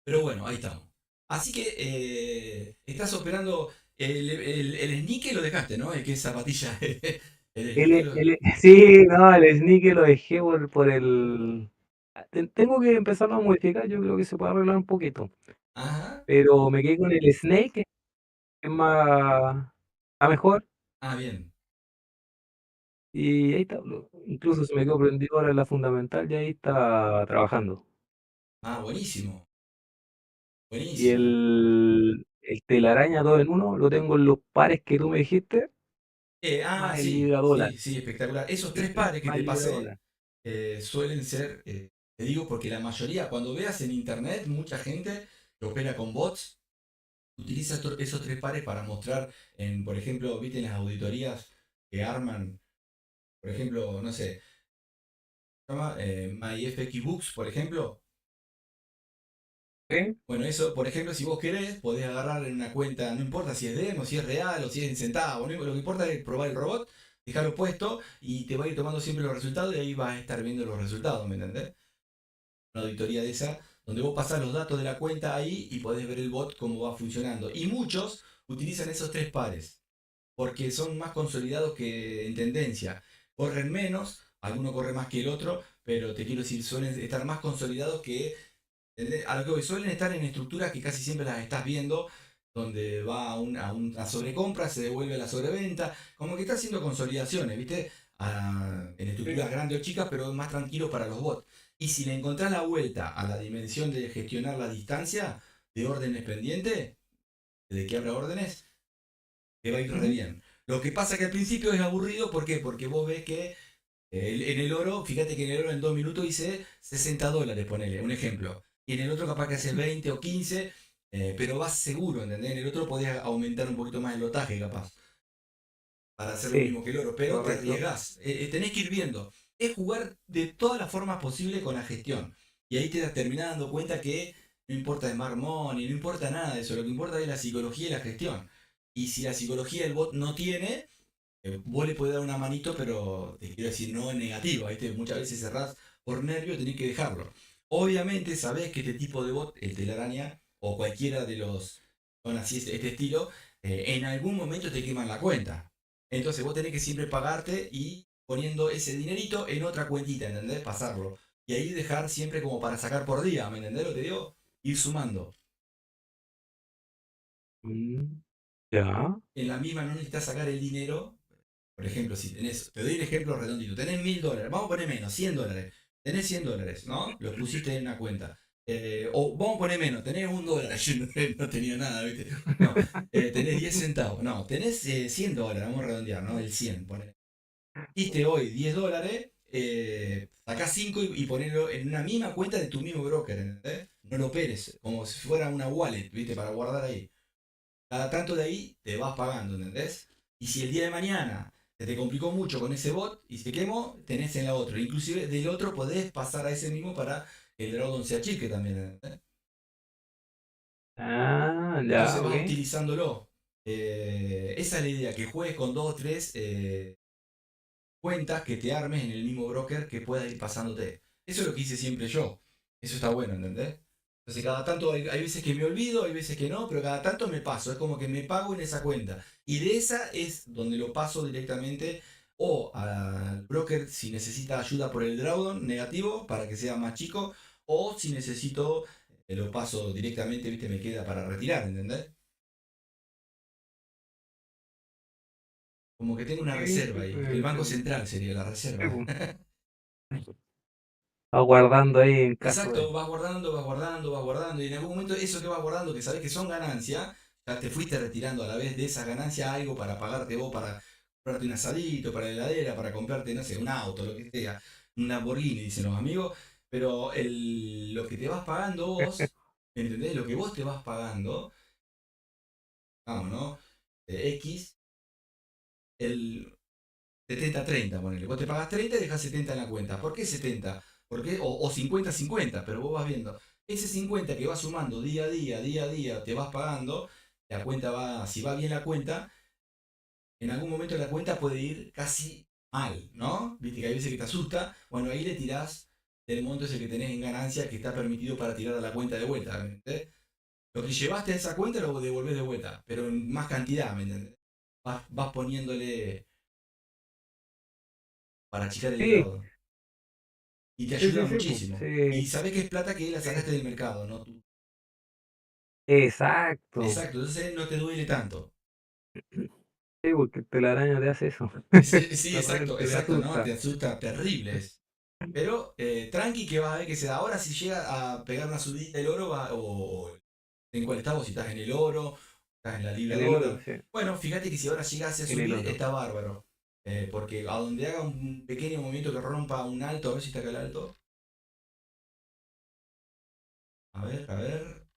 C: Pero bueno, ahí estamos. Así que estás operando el sneaker lo dejaste, ¿no? El que es zapatilla. El sneaker lo...
D: Sí, no, el sneaker lo dejé por el... Tengo que empezarlo a modificar, yo creo que se puede arreglar un poquito.
C: Ajá.
D: Pero me quedé con el Snake, que es más mejor.
C: Ah, bien.
D: Y ahí está. Incluso se me quedó prendido ahora en la fundamental y ahí está trabajando.
C: Ah, buenísimo.
D: Y
C: Buenísimo.
D: el telaraña 2 en uno lo tengo en los pares que tú me dijiste, más el
C: Sí,
D: Libra dólar.
C: sí, sí, espectacular. Esos tres
D: ¿Viste?
C: pares que
D: Más
C: te
D: el Libra
C: pasé
D: dólar.
C: suelen ser, te digo, porque la mayoría, cuando veas en internet, mucha gente que opera con bots, utiliza esos tres pares para mostrar, por ejemplo, viste en las auditorías que arman, por ejemplo, no sé, se llama MyFXBooks, por ejemplo.
D: ¿Sí?
C: Bueno, eso, por ejemplo, si vos querés, podés agarrar en una cuenta, no importa si es demo, si es real o si es en centavos, lo que importa es probar el robot, dejarlo puesto y te va a ir tomando siempre los resultados y ahí vas a estar viendo los resultados, ¿me entendés? Una auditoría de esa, donde vos pasás los datos de la cuenta ahí y podés ver el bot cómo va funcionando. Y muchos utilizan esos tres pares, porque son más consolidados que en tendencia. Corren menos, alguno corre más que el otro, pero te quiero decir, suelen estar más consolidados que ¿entendés? A lo que voy, suelen estar en estructuras que casi siempre las estás viendo, donde va a una sobrecompra, se devuelve a la sobreventa, como que está haciendo consolidaciones, ¿viste? En
D: Sí.
C: estructuras grandes o chicas, pero más tranquilo para los bots. Y si le encontrás la vuelta a la dimensión de gestionar la distancia de órdenes pendientes, de que abra órdenes, te va a ir re
D: Ujú.
C: bien. Lo que pasa que al principio es aburrido, ¿por qué? Porque vos ves que en el oro, fíjate que en el oro en 2 minutos hice $60, ponele, un ejemplo. Y en el otro capaz que hace 20 o 15, pero vas seguro, ¿entendés? En el otro podías aumentar un poquito más el lotaje capaz, para hacer lo
D: Sí,
C: mismo que el oro, pero te
D: correcto.
C: arriesgás. Tenés que ir viendo. Es jugar de todas las formas posibles con la gestión. Y ahí te terminás dando cuenta que no importa Smart Money, no importa nada de eso, lo que importa es la psicología y la gestión. Y si la psicología el bot no tiene, vos le podés dar una manito, pero te quiero decir, no en negativo, ¿viste? Muchas veces cerrás por nervio, tenés que dejarlo. Obviamente sabés que este tipo de bot, el telaraña, o cualquiera de los son así este estilo, en algún momento te queman la cuenta. Entonces vos tenés que siempre pagarte y poniendo ese dinerito en otra cuentita, ¿entendés? Pasarlo. Y ahí dejar siempre como para sacar por día, ¿me entendés lo que te digo? Ir sumando.
D: Mm, ya.
C: En la misma no necesitas sacar el dinero. Por ejemplo, si tenés, te doy el ejemplo redondito, tenés $1000, vamos a poner menos, $100, tenés $100, ¿no? Los pusiste en una cuenta. O vamos a poner menos, tenés $1, yo no tenía nada, ¿viste? No, tenés 10 centavos, no, tenés $100, vamos a redondear, ¿no? El 100, poner. Hiciste hoy $10, sacás 5 y ponelo en una misma cuenta de tu mismo broker, ¿entendés? No lo operes, como si fuera una wallet, ¿viste? Para guardar ahí. Cada tanto de ahí te vas pagando, ¿entendés? Y si el día de mañana se te complicó mucho con ese bot y se quemó, tenés en la otra. Inclusive del otro podés pasar a ese mismo para que el drawdown se achique también, ¿entendés?
D: Ah, ya,
C: Entonces
D: ok.
C: vas utilizándolo. Esa es la idea, que juegues con dos o tres cuentas que te armes en el mismo broker que pueda ir pasándote. Eso es lo que hice siempre yo. Eso está bueno, ¿entendés? Entonces cada tanto hay veces que me olvido, hay veces que no, pero cada tanto me paso, es como que me pago en esa cuenta. Y de esa es donde lo paso directamente o al broker si necesita ayuda por el drawdown negativo para que sea más chico, o si necesito, lo paso directamente, viste, me queda para retirar, ¿entendés? Como que tengo una reserva ahí. El Banco Central sería la
D: Sí,
C: reserva.
D: pues, va guardando ahí en caso
C: Exacto,
D: de.
C: vas guardando, vas guardando, vas guardando, y en algún momento eso que vas guardando, que sabes que son ganancias, ya te fuiste retirando a la vez de esas ganancias algo para pagarte vos, para comprarte un asadito, para la heladera, para comprarte, no sé, un auto, lo que sea, un Lamborghini, dicen los amigos, pero lo que te vas pagando vos, ¿entendés? Lo que vos te vas pagando, vamos, ¿no? X, el 70-30, ponele. Vos te pagas 30 y dejas 70 en la cuenta. ¿Por qué 70? ¿Por qué? O 50-50, pero vos vas viendo. Ese 50 que vas sumando día a día, te vas pagando, la cuenta va, si va bien la cuenta, en algún momento la cuenta puede ir casi mal, ¿no? Viste que hay veces que te asusta, bueno, ahí le tirás el monto ese que tenés en ganancia que está permitido para tirar a la cuenta de vuelta, ¿me entendés? Lo que llevaste a esa cuenta lo devolvés de vuelta, pero en más cantidad, ¿me entendés? Vas poniéndole para achicar el
D: Sí,
C: grado. Y te
D: sí,
C: ayuda
D: sí, sí, pues,
C: muchísimo. Y
D: sí,
C: sabés que es plata que la
D: sí.
C: sacaste del mercado, ¿no? Tú.
D: Exacto.
C: Exacto, entonces no te duele tanto.
D: Sí, porque el telaraño te hace eso.
C: Sí, sí,
D: De
C: exacto,
D: repente te
C: exacto, ¿no? Te
D: asusta.
C: asusta terribles. Pero tranqui que vas a ver que se da. Ahora si llega a pegar una subida el oro, o en cuál estás, vos, si estás en el oro, estás en la libra
D: En el oro,
C: dólar.
D: sí.
C: Bueno, fíjate que si ahora llegase a
D: En el
C: subir,
D: oro.
C: está bárbaro. Porque a donde haga un pequeño movimiento que rompa un alto, a ver si está acá el alto. A ver, a ver.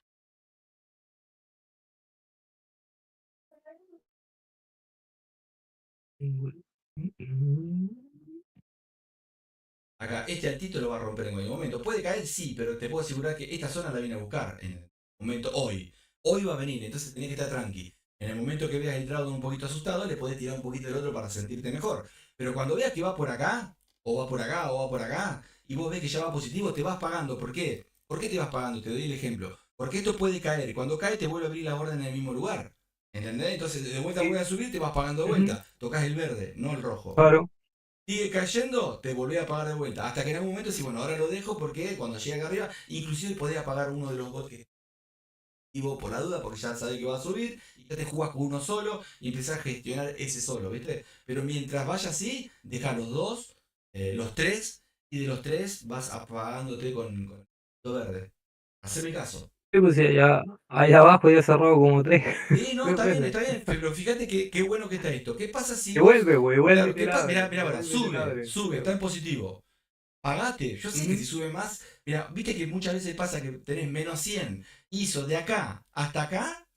C: Acá, este altito lo va a romper en cualquier momento. Puede caer, sí, pero te puedo asegurar que esta zona la viene a buscar en el momento hoy. Hoy va a venir, entonces tenés que estar tranqui. En el momento que veas el Dragon un poquito asustado, le podés tirar un poquito del otro para sentirte mejor. Pero cuando veas que va por acá, o va por acá, o va por acá, y vos ves que ya va positivo, te vas pagando. ¿Por qué? ¿Por qué te vas pagando? Te doy el ejemplo. Porque esto puede caer, y cuando cae te vuelve a abrir la orden en el mismo lugar. ¿Entendés? Entonces de vuelta
D: Sí.
C: vuelve a subir, te vas pagando de
D: Ujú.
C: vuelta. Tocas el verde, no el rojo.
D: Claro.
C: Sigue cayendo, te volvés a pagar de vuelta. Hasta que en algún momento sí, bueno, ahora lo dejo porque cuando llega acá arriba, inclusive podés apagar uno de los bots que activo por la duda, porque ya sabés que va a subir, y ya te jugás con uno solo y empezás a gestionar ese solo, ¿viste? Pero mientras vaya así, deja los dos, los tres, y de los tres vas apagándote con lo verde. Haceme caso.
D: Sí, pues sí, allá abajo ya he cerrado como tres,
C: Sí, no,
D: tres
C: está
D: veces.
C: bien, pero fíjate que qué bueno que está esto. ¿Qué pasa si
D: Y
C: vos,
D: vuelve, güey, vuelve y
C: claro,
D: te
C: qué pasa? Mirá,
D: abre,
C: mirá
D: y
C: ahora,
D: vuelve y te
C: sube,
D: abre.
C: sube, está en positivo. Pagate. Yo sé que si
D: Ujú.
C: sube más, mira, viste que muchas veces pasa que tenés menos 100, hizo de acá hasta acá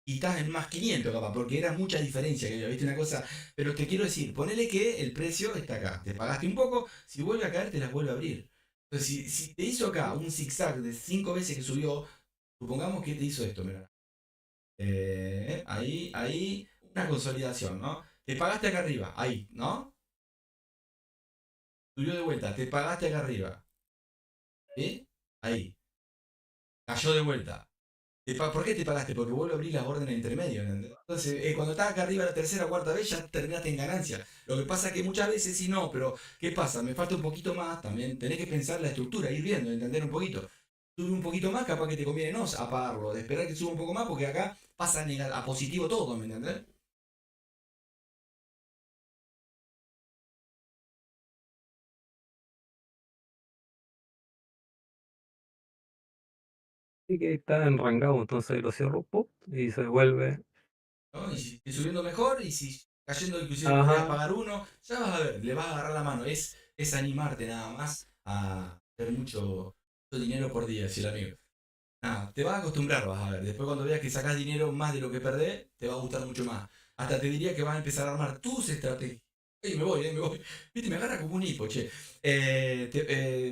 C: y estás en más 500 capaz, porque era mucha diferencia que había, viste una cosa. Pero te quiero decir, ponele que el precio está acá, te pagaste un poco, si vuelve a caer te las vuelve a abrir. Entonces, si te hizo acá un zigzag de 5 veces que subió, supongamos que te hizo esto, mira. Ahí, una consolidación, ¿no? Te pagaste acá arriba, ahí, ¿no? Subió de vuelta, te pagaste acá arriba, ¿sí? Ahí, cayó de vuelta. ¿Por qué te pagaste? Porque vuelvo a abrir las órdenes intermedias, ¿entendés? Entonces, cuando estás acá arriba la tercera o cuarta vez, ya terminaste en ganancia. Lo que pasa es que muchas veces sí no, pero ¿qué pasa? Me falta un poquito más también. Tenés que pensar la estructura, ir viendo, entender un poquito. Sube un poquito más, capaz que te conviene no apagarlo, de esperar que suba un poco más, porque acá pasa a positivo todo, ¿me entendés?
D: Y que está enrangado, entonces lo cierro, pop, y se vuelve.
C: ¿No? Y si sigue subiendo mejor, y si cayendo inclusive podrías
D: Ajá.
C: pagar uno, ya vas a ver, le vas a agarrar la mano. Es animarte nada más a hacer mucho dinero por día, si el amigo. Nada, te vas a acostumbrar, vas a ver. Después cuando veas que sacás dinero más de lo que perdés, te va a gustar mucho más. Hasta te diría que vas a empezar a armar tus estrategias. Ey, me voy. Viste, me agarra como un hipo, che.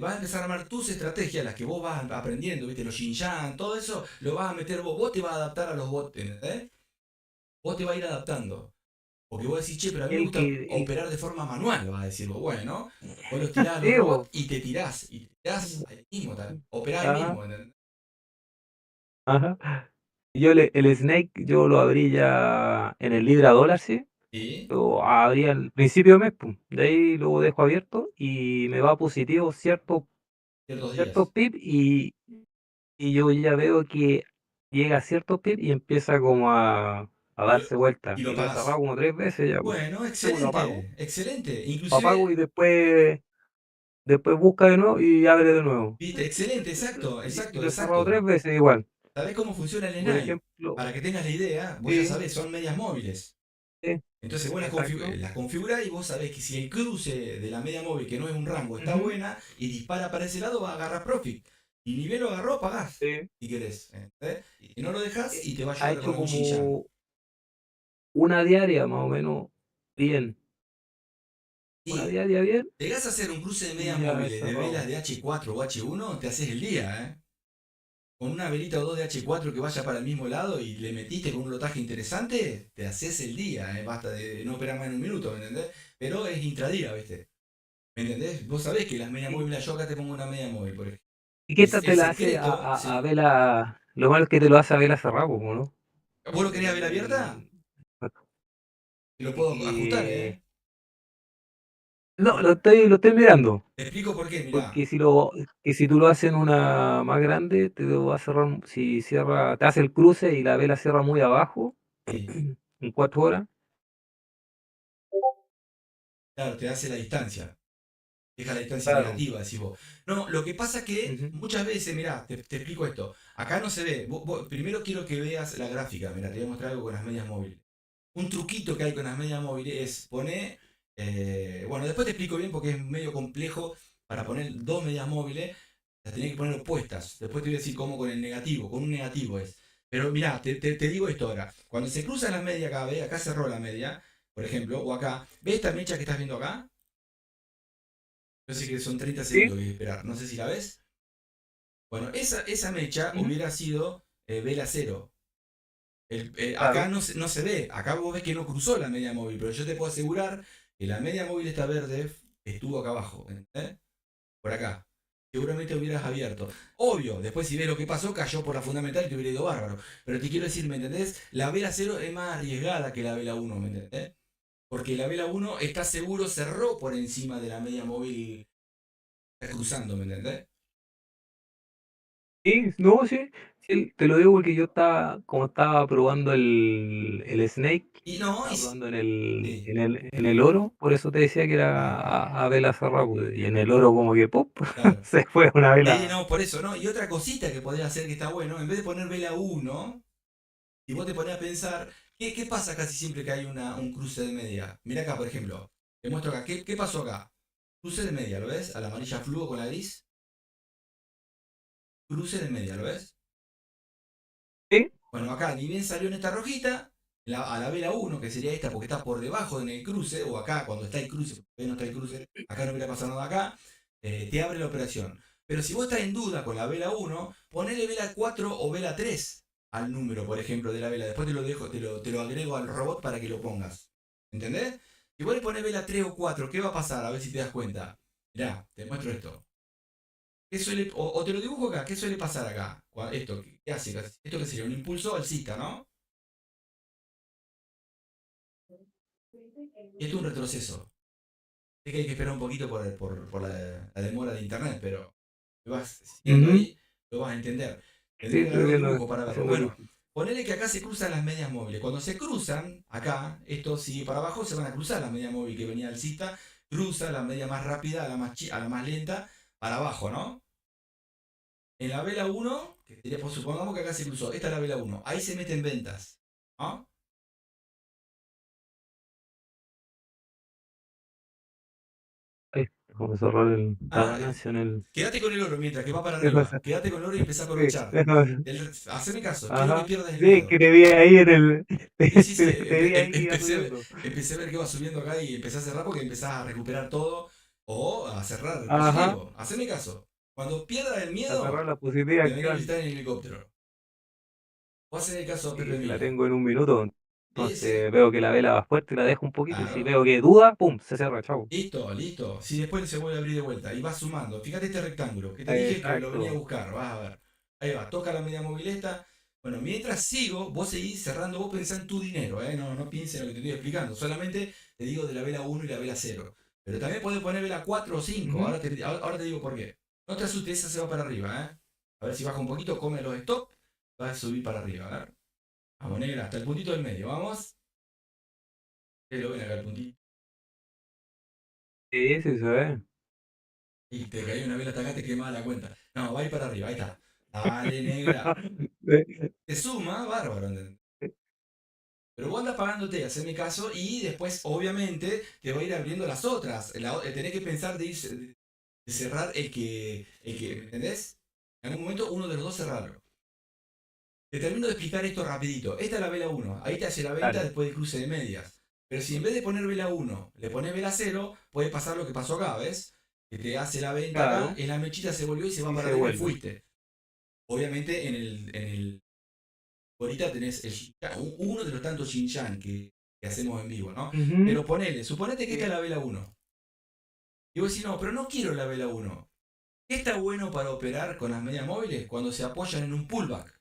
C: Vas a empezar a armar tus estrategias, las que vos vas aprendiendo, viste, los Xinjiang, todo eso, lo vas a meter vos. Vos te vas a adaptar a los bots, ¿entendés? Vos te vas a ir adaptando. Porque vos decís, che, pero a mí me
D: El
C: gusta
D: que, el,
C: operar de forma manual, vas a decir vos. Bueno, vos los tirás a los
D: sí,
C: robots
D: bo.
C: y te tirás. Y te tirás ahí mismo, operás ahí
D: Ajá.
C: mismo, ¿entendés?
D: Ajá. Y yo el Snake yo lo abrí ya en el Libra Dólar, sí.
C: ¿Sí?
D: Lo abrí al principio de mes, pum. De ahí lo dejo abierto y me va positivo
C: Ciertos
D: ciertos
C: días.
D: pips y yo ya veo que llega a ciertos pips y empieza como a
C: Y lo,
D: darse vuelta.
C: y lo
D: Y lo he cerrado
C: pagás.
D: como 3 veces ya, pues.
C: Bueno,
D: Luego lo apago.
C: excelente, excelente.
D: Lo apago
C: Inclusive,
D: y después busca de nuevo y abre de nuevo.
C: viste, excelente, exacto,
D: Y
C: exacto,
D: lo he cerrado tres
C: exacto.
D: veces igual.
C: ¿Sabés cómo funciona el
D: Por
C: SNAI?
D: ejemplo,
C: Para que tengas la idea, vos ya
D: sí,
C: sabés, son medias móviles.
D: sí,
C: Entonces vos
D: exacto.
C: las configurás y vos sabés que si el cruce de la media móvil, que no es un rango, está
D: Ujú,
C: buena y dispara para ese lado, va a agarrar profit. Y ni bien lo agarró, pagás,
D: sí.
C: si querés. ¿Entendés? Y no lo dejás y te va a
D: Ha
C: ayudar con
D: hecho
C: la cuchilla.
D: como una diaria más o menos bien. Una
C: Y
D: diaria bien
C: llegás a hacer un cruce de medias
D: y ya he
C: móviles de
D: cerrado.
C: velas de H4 o H1, te haces el día, ¿eh? Con una velita o dos de H4 que vaya para el mismo lado y le metiste con un lotaje interesante, te haces el día, ¿eh? Basta de no operar más en un minuto, ¿me entendés? Pero es intradía, ¿viste? ¿Me entendés? Vos sabés que las medias
D: ¿Y,
C: móviles, yo acá te pongo una media móvil, por ejemplo.
D: y qué tal
C: El
D: te la hace
C: secreto,
D: a
C: sí.
D: vela? Lo malo es que te lo hace a vela cerrada, pues, ¿no?
C: ¿Vos lo querías ver abierta?
D: El,
C: Te lo puedo ajustar,
D: y,
C: ¿eh?
D: no, lo estoy mirando.
C: Te explico por qué, mirá.
D: Porque si tú lo haces en una más grande, te lo va a cerrar, si cierra, te hace el cruce y la vela cierra muy abajo,
C: Sí.
D: en 4 horas.
C: Claro, te hace la distancia. Deja la distancia
D: Claro.
C: negativa, decís vos. No, lo que pasa que
D: Ujú.
C: muchas veces, mirá, te explico esto. Acá no se ve. Primero quiero que veas la gráfica. Mirá, te voy a mostrar algo con las medias móviles. Un truquito que hay con las medias móviles es poner. Bueno, después te explico bien porque es medio complejo para poner dos medias móviles. Las tenés que poner opuestas. Después te voy a decir cómo con el negativo. Con un negativo es. Pero mirá, te digo esto ahora. Cuando se cruzan las medias acá, ¿ves? Acá cerró la media, por ejemplo, o acá. ¿Ves esta mecha que estás viendo acá? Yo sé que son 30
D: ¿Sí?
C: segundos que hay que esperar. No sé si la ves. Bueno, esa mecha
D: Ujú.
C: hubiera sido vela cero. Acá
D: Claro.
C: no se ve. Acá vos ves que no cruzó la media móvil. Pero yo te puedo asegurar que la media móvil esta verde estuvo acá abajo. ¿Entendés? Por acá. Seguramente hubieras abierto. Obvio, después si ves lo que pasó, cayó por la fundamental y te hubiera ido bárbaro. Pero te quiero decir, ¿me entendés? La vela cero es más arriesgada que la vela uno, ¿me entendés? Porque la vela uno está seguro, cerró por encima de la media móvil cruzando, ¿me entendés?
D: Sí, no, sí, sí, te lo digo porque yo como estaba probando el Snake,
C: Y no,
D: estaba probando en
C: sí.
D: el oro, por eso te decía que era a vela cerrada, pues, y en el oro como que ¡pop!
C: Claro.
D: Se fue una vela.
C: No, por eso, ¿no? Y otra cosita que podría hacer que está bueno, en vez de poner vela uno y vos te ponés a pensar, ¿qué pasa casi siempre que hay un cruce de media? Mira acá, por ejemplo, te muestro acá, ¿qué pasó acá? Cruce de media, ¿lo ves? A la amarilla fluo con la gris. Cruce de media, ¿lo ves?
D: Sí,
C: Bueno, acá ni bien salió en esta rojita, a la vela uno que sería esta porque está por debajo en el cruce, o acá cuando está el cruce, porque no está el cruce, acá no hubiera pasado nada acá, te abre la operación. Pero si vos estás en duda con la vela uno, ponele vela 4 o vela 3 al número, por ejemplo, de la vela. Después te lo dejo, te lo agrego al robot para que lo pongas. ¿Entendés? Si vos le pones vela 3 o 4, ¿qué va a pasar? A ver si te das cuenta. Mirá, te muestro esto. O te lo dibujo acá, ¿qué suele pasar acá? Esto, ¿qué hace? Esto que sería un impulso alcista, ¿no? Y esto es un retroceso. Sé que hay que esperar un poquito por la demora de internet, pero lo vas siguiendo
D: ujú,
C: ahí, lo vas a entender.
D: sí,
C: Tendría que
D: estoy
C: agarrar un
D: viendo,
C: dibujo para verlo.
D: haciendo el
C: Bueno,
D: uso.
C: ponele que acá se cruzan las medias móviles. Cuando se cruzan, acá, esto sigue para abajo, se van a cruzar las medias móviles que venía alcista, cruza la media más rápida a a la más lenta, para abajo, ¿no? En la vela uno, que sería, pues, supongamos que acá se cruzó, esta es la vela uno, ahí se meten ventas, ¿no?
D: Ay, como cerrar la
C: Ah,
D: ganancia en el.
C: quédate con el oro mientras que va para
D: ¿Qué
C: arriba.
D: cosa?
C: Quédate con el oro y empezá a
D: Sí,
C: aprovechar. Haceme caso, quiero que
D: ajá.
C: pierdas el
D: Sí,
C: miedo.
D: que te vi ahí en el.
C: Sí, sí, sí,
D: Te vi ahí que iba subiendo.
C: empecé a ver que va subiendo acá y empecé a cerrar porque empezás a recuperar todo o a cerrar
D: Ajá.
C: positivo. Haceme caso. Cuando pierdas el
D: A cerrar
C: miedo,
D: la posibilidad
C: te venís a
D: actual.
C: visitar en helicóptero. Vos haceme caso a Pepe
D: Sí, que la
C: Milo.
D: tengo en un minuto.
C: Sí, sí,
D: Entonces veo que la vela va fuerte y la dejo un poquito. Y si
C: claro.
D: veo que duda, pum, se cierra, chau.
C: Listo, listo. Si después se vuelve a abrir de vuelta y vas sumando. Fíjate este rectángulo que te dije que lo venía a
D: Exacto.
C: buscar. Vas a ver. Ahí va, toca la media móvil esta. Bueno, mientras sigo, vos seguís cerrando, vos pensás en tu dinero, ¿eh? No pienses en lo que te estoy explicando, solamente te digo de la vela 1 y la vela 0. Pero también podés poner vela 4 o 5,
D: Ujú.
C: ahora te digo por qué. No te asustes, esa se va para arriba, ¿eh? A ver si baja un poquito, come los stop, va a subir para arriba, a ver. Vamos, negra, hasta el puntito del medio, vamos. Que lo ven acá el puntito.
D: Sí, sí se ve.
C: Y te cayó una vela hasta acá, te quemaba la cuenta. No, va a ir para arriba, ahí está. Dale, negra. Te suma, bárbaro, ¿entendés? Pero vos andás pagándote, haceme caso, y después, obviamente, te va a ir abriendo las otras. Tenés que pensar de cerrar ¿me entendés? En algún momento, uno de los dos cerrarlo. Te termino de explicar esto rapidito. Esta es la vela 1. Ahí te hace la venta
D: Dale.
C: después del cruce de medias. Pero si en vez de poner vela 1, le pones vela 0, puede pasar lo que pasó acá, ¿ves? Que te hace la venta acá,
D: Claro.
C: en la mechita se volvió y se va
D: Y
C: para
D: se
C: arriba y
D: vuelve.
C: fuiste. Obviamente, ahorita tenés uno de los tantos Xinjiang que hacemos en vivo, ¿no?
D: Ujú.
C: Pero suponete que esta es
D: Sí.
C: la vela 1. Y vos decís, no, pero no quiero la vela 1. ¿Qué está bueno para operar con las medias móviles cuando se apoyan en un pullback?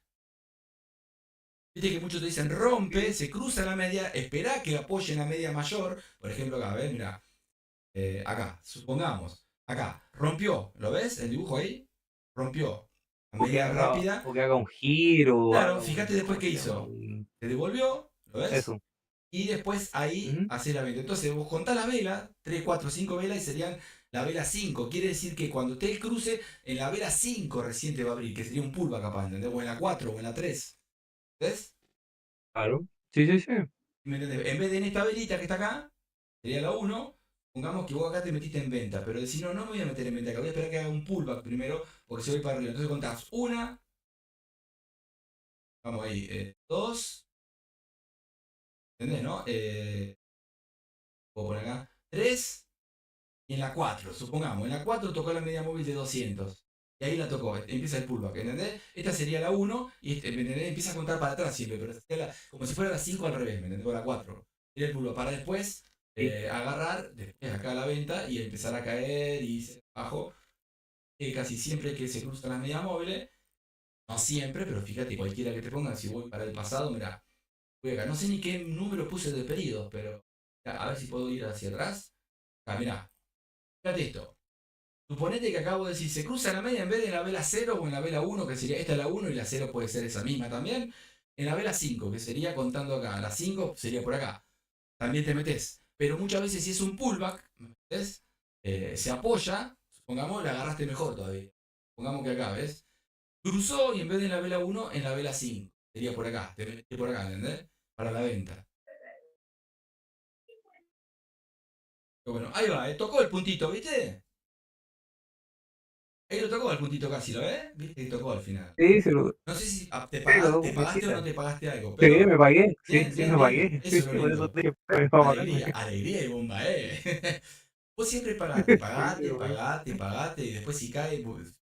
C: Viste que muchos te dicen rompe,
D: Sí.
C: se cruza la media, espera que apoyen la media mayor. Por ejemplo, acá, ¿ves? Mira, acá, supongamos, acá, rompió, ¿lo ves? El dibujo ahí, rompió. La media rápida.
D: O que haga un giro, o
C: Claro,
D: haga
C: fíjate
D: un,
C: después
D: ¿cómo
C: qué
D: se llama?
C: hizo. Se devolvió, ¿lo ves?
D: Eso.
C: Y después ahí
D: Ujú.
C: hace la vela. Entonces vos contás la vela, 3 4 5 velas y serían la vela 5. Quiere decir que cuando esté el cruce, en la vela 5 recién te va a abrir, que sería un pullback capaz, ¿entendés? O en la 4 o en la 3. ¿Ves?
D: Claro. Sí, sí, sí.
C: ¿Me entendés? En vez de en esta velita que está acá, sería la 1. Pongamos que vos acá te metiste en venta, pero decís, no, no me voy a meter en venta, que voy a esperar que haga un pullback primero, porque se voy para arriba. Entonces contás una, vamos ahí, 2, ¿entendés, no? Puedo poner acá, 3, y en la 4, supongamos, en la 4 tocó la media móvil de 200. Y ahí la tocó, empieza el pullback, ¿entendés? Esta sería la 1 y ¿me entendés? Empieza a contar para atrás siempre, pero como si fuera la 5 al revés, ¿me entendés? O la 4. Sería el pullback para después
D: Sí.
C: agarrar, después acá la venta y empezar a caer y irse abajo. Casi siempre que se cruzan las medias móviles, no siempre, pero fíjate, cualquiera que te pongan, si voy para el pasado, mira, voy acá. No sé ni qué número puse de pedidos, pero a ver si puedo ir hacia atrás. Acá, mirá, fíjate esto. Suponete que acabo de decir, se cruza la media en vez de en la vela 0 o en la vela 1, que sería esta es la 1 y la 0 puede ser esa misma también. En la vela 5, que sería contando acá. La 5 sería por acá. También te metes. Pero muchas veces si es un pullback, ¿ves? Se apoya, supongamos, la agarraste mejor todavía. Pongamos que acá, ¿ves? Cruzó y en vez de en la vela 1, en la vela 5. Sería por acá, te metes por acá, ¿entendés? Para la venta. Pero bueno, ahí va, tocó el puntito, ¿viste? Ahí lo tocó el puntito casi, ¿lo ves? ¿Viste que tocó al final?
D: Sí, se lo,
C: No sé si
D: sí, lo
C: te
D: toco
C: pagaste o no
D: cosita.
C: te pagaste algo,
D: Sí,
C: pero
D: me pagué. Sí,
C: bien,
D: sí,
C: bien,
D: me
C: bien.
D: pagué.
C: Eso es lo
D: Por eso
C: lindo.
D: te dije, para pagarme.
C: Alegría, alegría y bomba, ¿eh? Vos siempre
D: Sí,
C: pagate,
D: me pagué.
C: pagate, pagate, y después si cae,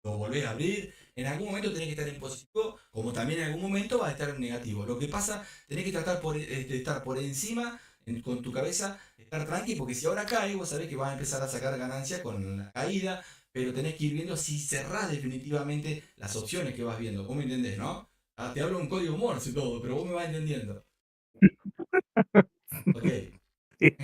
C: lo volvés a abrir. En algún momento tenés que estar en positivo, como también en algún momento vas a estar en negativo. Lo que pasa, tenés que tratar de estar por encima, con tu cabeza, estar tranqui, porque si ahora cae, vos sabés que vas a empezar a sacar ganancias con la caída, pero tenés que ir viendo si cerrás definitivamente las opciones que vas viendo. Vos me entendés, ¿no? Te hablo un código Morse y todo, pero vos me vas entendiendo. Ok.
D: Sí,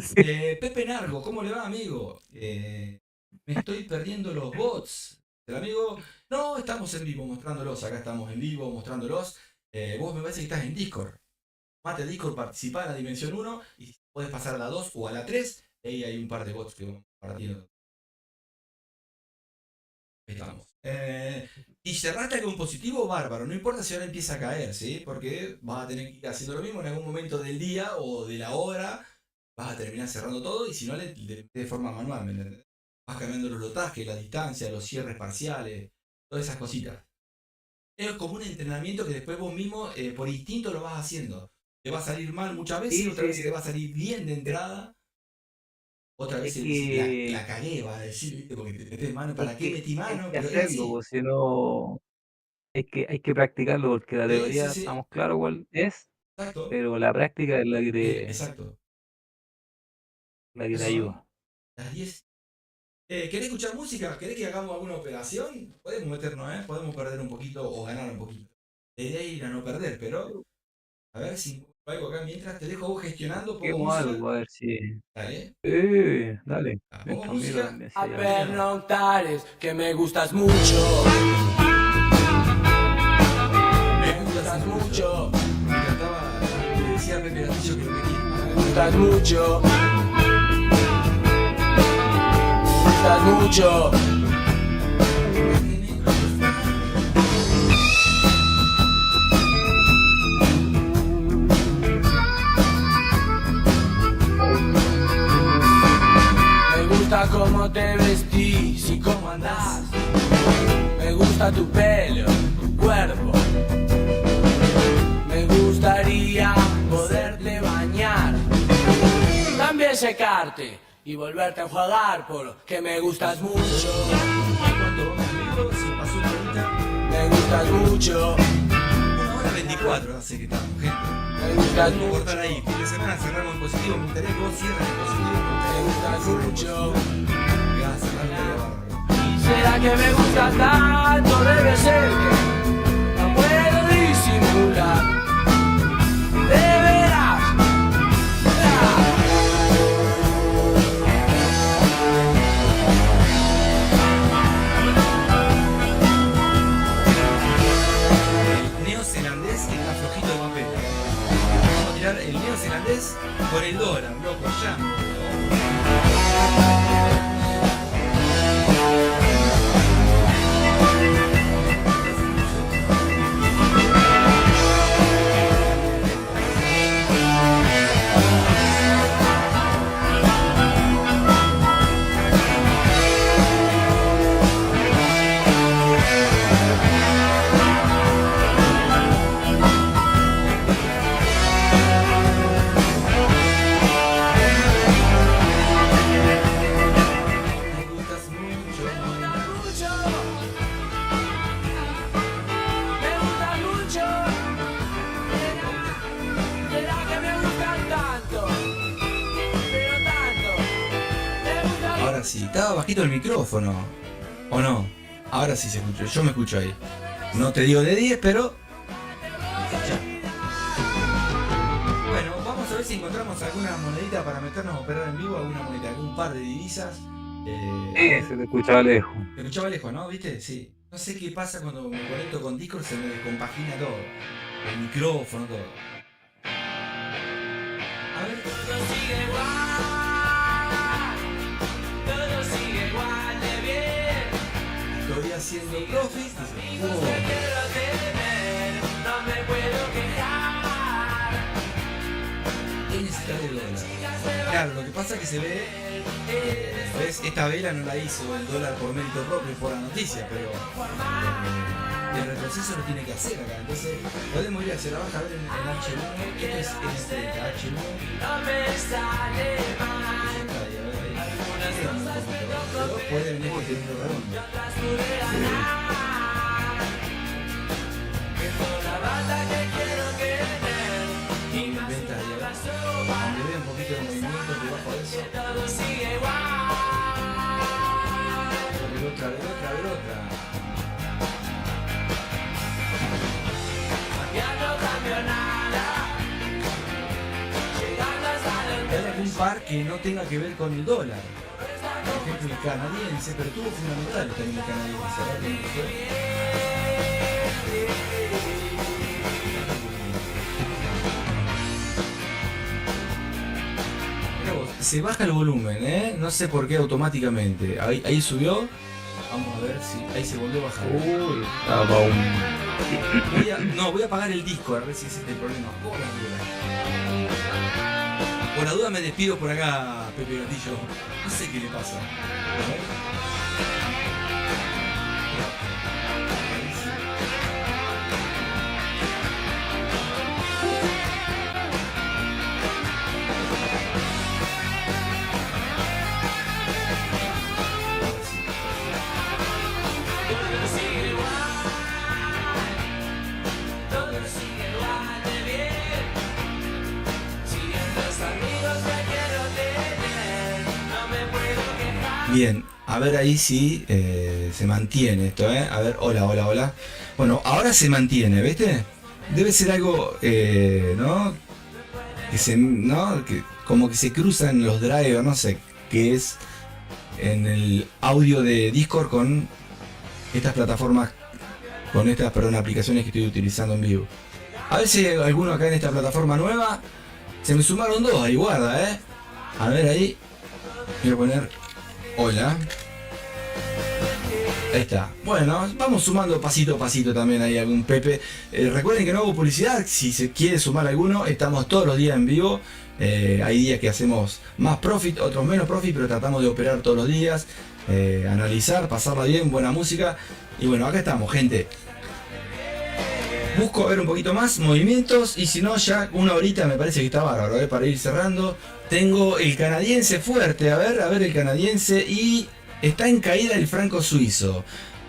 D: sí.
C: Pepe Nargo, ¿cómo le va, amigo? Me estoy perdiendo los bots. El amigo, no, estamos en vivo mostrándolos. Acá estamos en vivo mostrándolos. Vos me parece que estás en Discord. Mate a Discord, participa en la dimensión 1 y puedes pasar a la 2 o a la 3. Ahí hay un par de bots que vamos partiendo. Ahí estamos. Y cerraste con positivo, bárbaro. No importa si ahora empieza a caer, ¿sí? Porque vas a tener que ir haciendo lo mismo en algún momento del día o de la hora. Vas a terminar cerrando todo y si no, de forma manual, ¿me entendés? Vas cambiando los lotajes, la distancia, los cierres parciales, todas esas cositas. Es como un entrenamiento que después vos mismo, por instinto, lo vas haciendo. Te va a salir mal muchas veces,
D: Sí,
C: otras
D: sí.
C: veces te va a salir bien de
D: Es,
C: entrada, otra vez
D: es
C: decís, la
D: que
C: cagué, va a decir, ¿viste? Porque te metes mano,
D: es
C: ¿para qué
D: que
C: metí
D: hay
C: mano?
D: que
C: Pero es
D: hacerlo,
C: así.
D: pues, si no, hay que practicarlo, porque la
C: Sí, sí,
D: teoría
C: sí,
D: estamos claros cuál es,
C: exacto.
D: pero la práctica es
C: Exacto.
D: la que te
C: Son
D: ayuda.
C: las 10. ¿Querés escuchar música? ¿Querés que hagamos alguna operación? Podemos meternos, ¿eh? Podemos perder un poquito o ganar un poquito. La idea es ir a no perder, pero a ver si encuentro algo acá mientras te dejo vos gestionando, pongo
D: Busquemos
C: música.
D: algo, a ver si.
C: Dale.
D: Dale.
C: Pongo
D: Mientras miro
C: música.
D: también si
A: A
D: hay algo.
A: pernoctares, que me gustas mucho. Me gustas mucho.
C: Me encantaba, le decía a Pepe Gatillo que lo quería.
A: Me gustas mucho. Me gustas mucho. Me gusta cómo te vestís y cómo andás. Me gusta tu pelo, tu cuerpo. Me gustaría poderte bañar, también secarte y volverte a enjuagar, porque me gustas mucho.
C: Cuando vamos viendo, si pasó una horita,
A: Me gustas mucho.
C: 1 hora 24 hace que estamos, gente.
A: Me gustas
C: Vamos a cortar
A: mucho.
C: ahí. Fin de semana cerramos en positivo. Me gustaría que vos cierres en positivo.
A: Me gustas mucho.
C: Que vas a cerrar el día bárbaro.
A: ¿Será que me gustas tanto? Debe ser que no puedo disimular. De veras.
C: El neozelandés está flojito de papel. Vamos a tirar el neozelandés por el dólar, loco, ya. Me gustas mucho.
A: Mucho. Me gustas mucho. ¿Será que me gustas tanto? Pero tanto. Me gustas
C: Ahora sí, estaba bajito el micrófono. ¿O no? Ahora sí se escuchó, yo me escucho ahí. No te digo de 10, pero. Ya. Bueno, vamos a ver si encontramos alguna monedita para meternos a operar en vivo, alguna moneda, algún par de divisas.
D: Se te escuchaba lejos.
C: Me escuchaba lejos, ¿no? ¿Viste? Sí. No sé qué pasa cuando me conecto con Discord, se me descompagina todo. El micrófono, todo. A ver.
A: Todo sigue igual. Todo sigue igual de bien.
C: Estoy haciendo profit.
A: Amigos te quiero tener. No me puedo quejar.
C: ¿Qué necesitas de dólar? Claro, lo que pasa es que se ve. ¿Ves? Esta vela no la hizo el dólar por mérito propio, por la noticia, pero el retroceso lo tiene que hacer acá. Entonces, podemos ir hacia la baja a ver en H1. Esto es H1.
A: No me sale mal.
C: Pero puede venir teniendo redondo.
A: Otras pude ganar. Que con la banda que quiero querer. Y más
C: Venta
A: una
C: de
A: pasó.
C: aunque vea un poquito de movimiento debajo de eso.
A: Todo sigue igual.
C: A ver otra.
A: Ya no cambio nada. Llegando hasta el
C: Hay algún par que no tenga que ver con el dólar. Por ejemplo, el canadiense, pero tuvo fundamental también el canadiense. Ahora tiene que ser. Mirá vos, se baja el volumen, ¿eh? No sé por qué automáticamente. Ahí subió. Vamos a ver si ahí se volvió a bajar.
D: Uy, estaba
C: Voy a apagar el disco a ver si ese es el problema. Por la duda. Por la duda me despido por acá, Pepe Gatillo. No sé qué le pasa. A ver.
A: Todo sigue igual. Todo sigue igual de bien. Siguen los amigos que quiero tener. No me puedo quejar.
C: Bien, a ver ahí si se mantiene esto, ¿eh? A ver, hola. Bueno, ahora se mantiene, ¿viste? Debe ser algo, ¿no? ¿No? Que como que se cruzan los drivers, no sé qué es en el audio de Discord con estas plataformas, perdón, aplicaciones que estoy utilizando en vivo. A ver si hay alguno acá en esta plataforma nueva. Se me sumaron dos ahí, guarda, A ver ahí. Voy a poner hola. Ahí está. Bueno, vamos sumando pasito a pasito también ahí algún Pepe. Recuerden que no hago publicidad. Si se quiere sumar alguno, estamos todos los días en vivo. Hay días que hacemos más profit, otros menos profit, pero tratamos de operar todos los días. Analizar, pasarla bien, buena música. Y bueno, acá estamos, gente. Busco ver un poquito más movimientos y si no ya una horita me parece que está bárbaro, para ir cerrando. Tengo el canadiense fuerte, a ver el canadiense, y está en caída el franco suizo.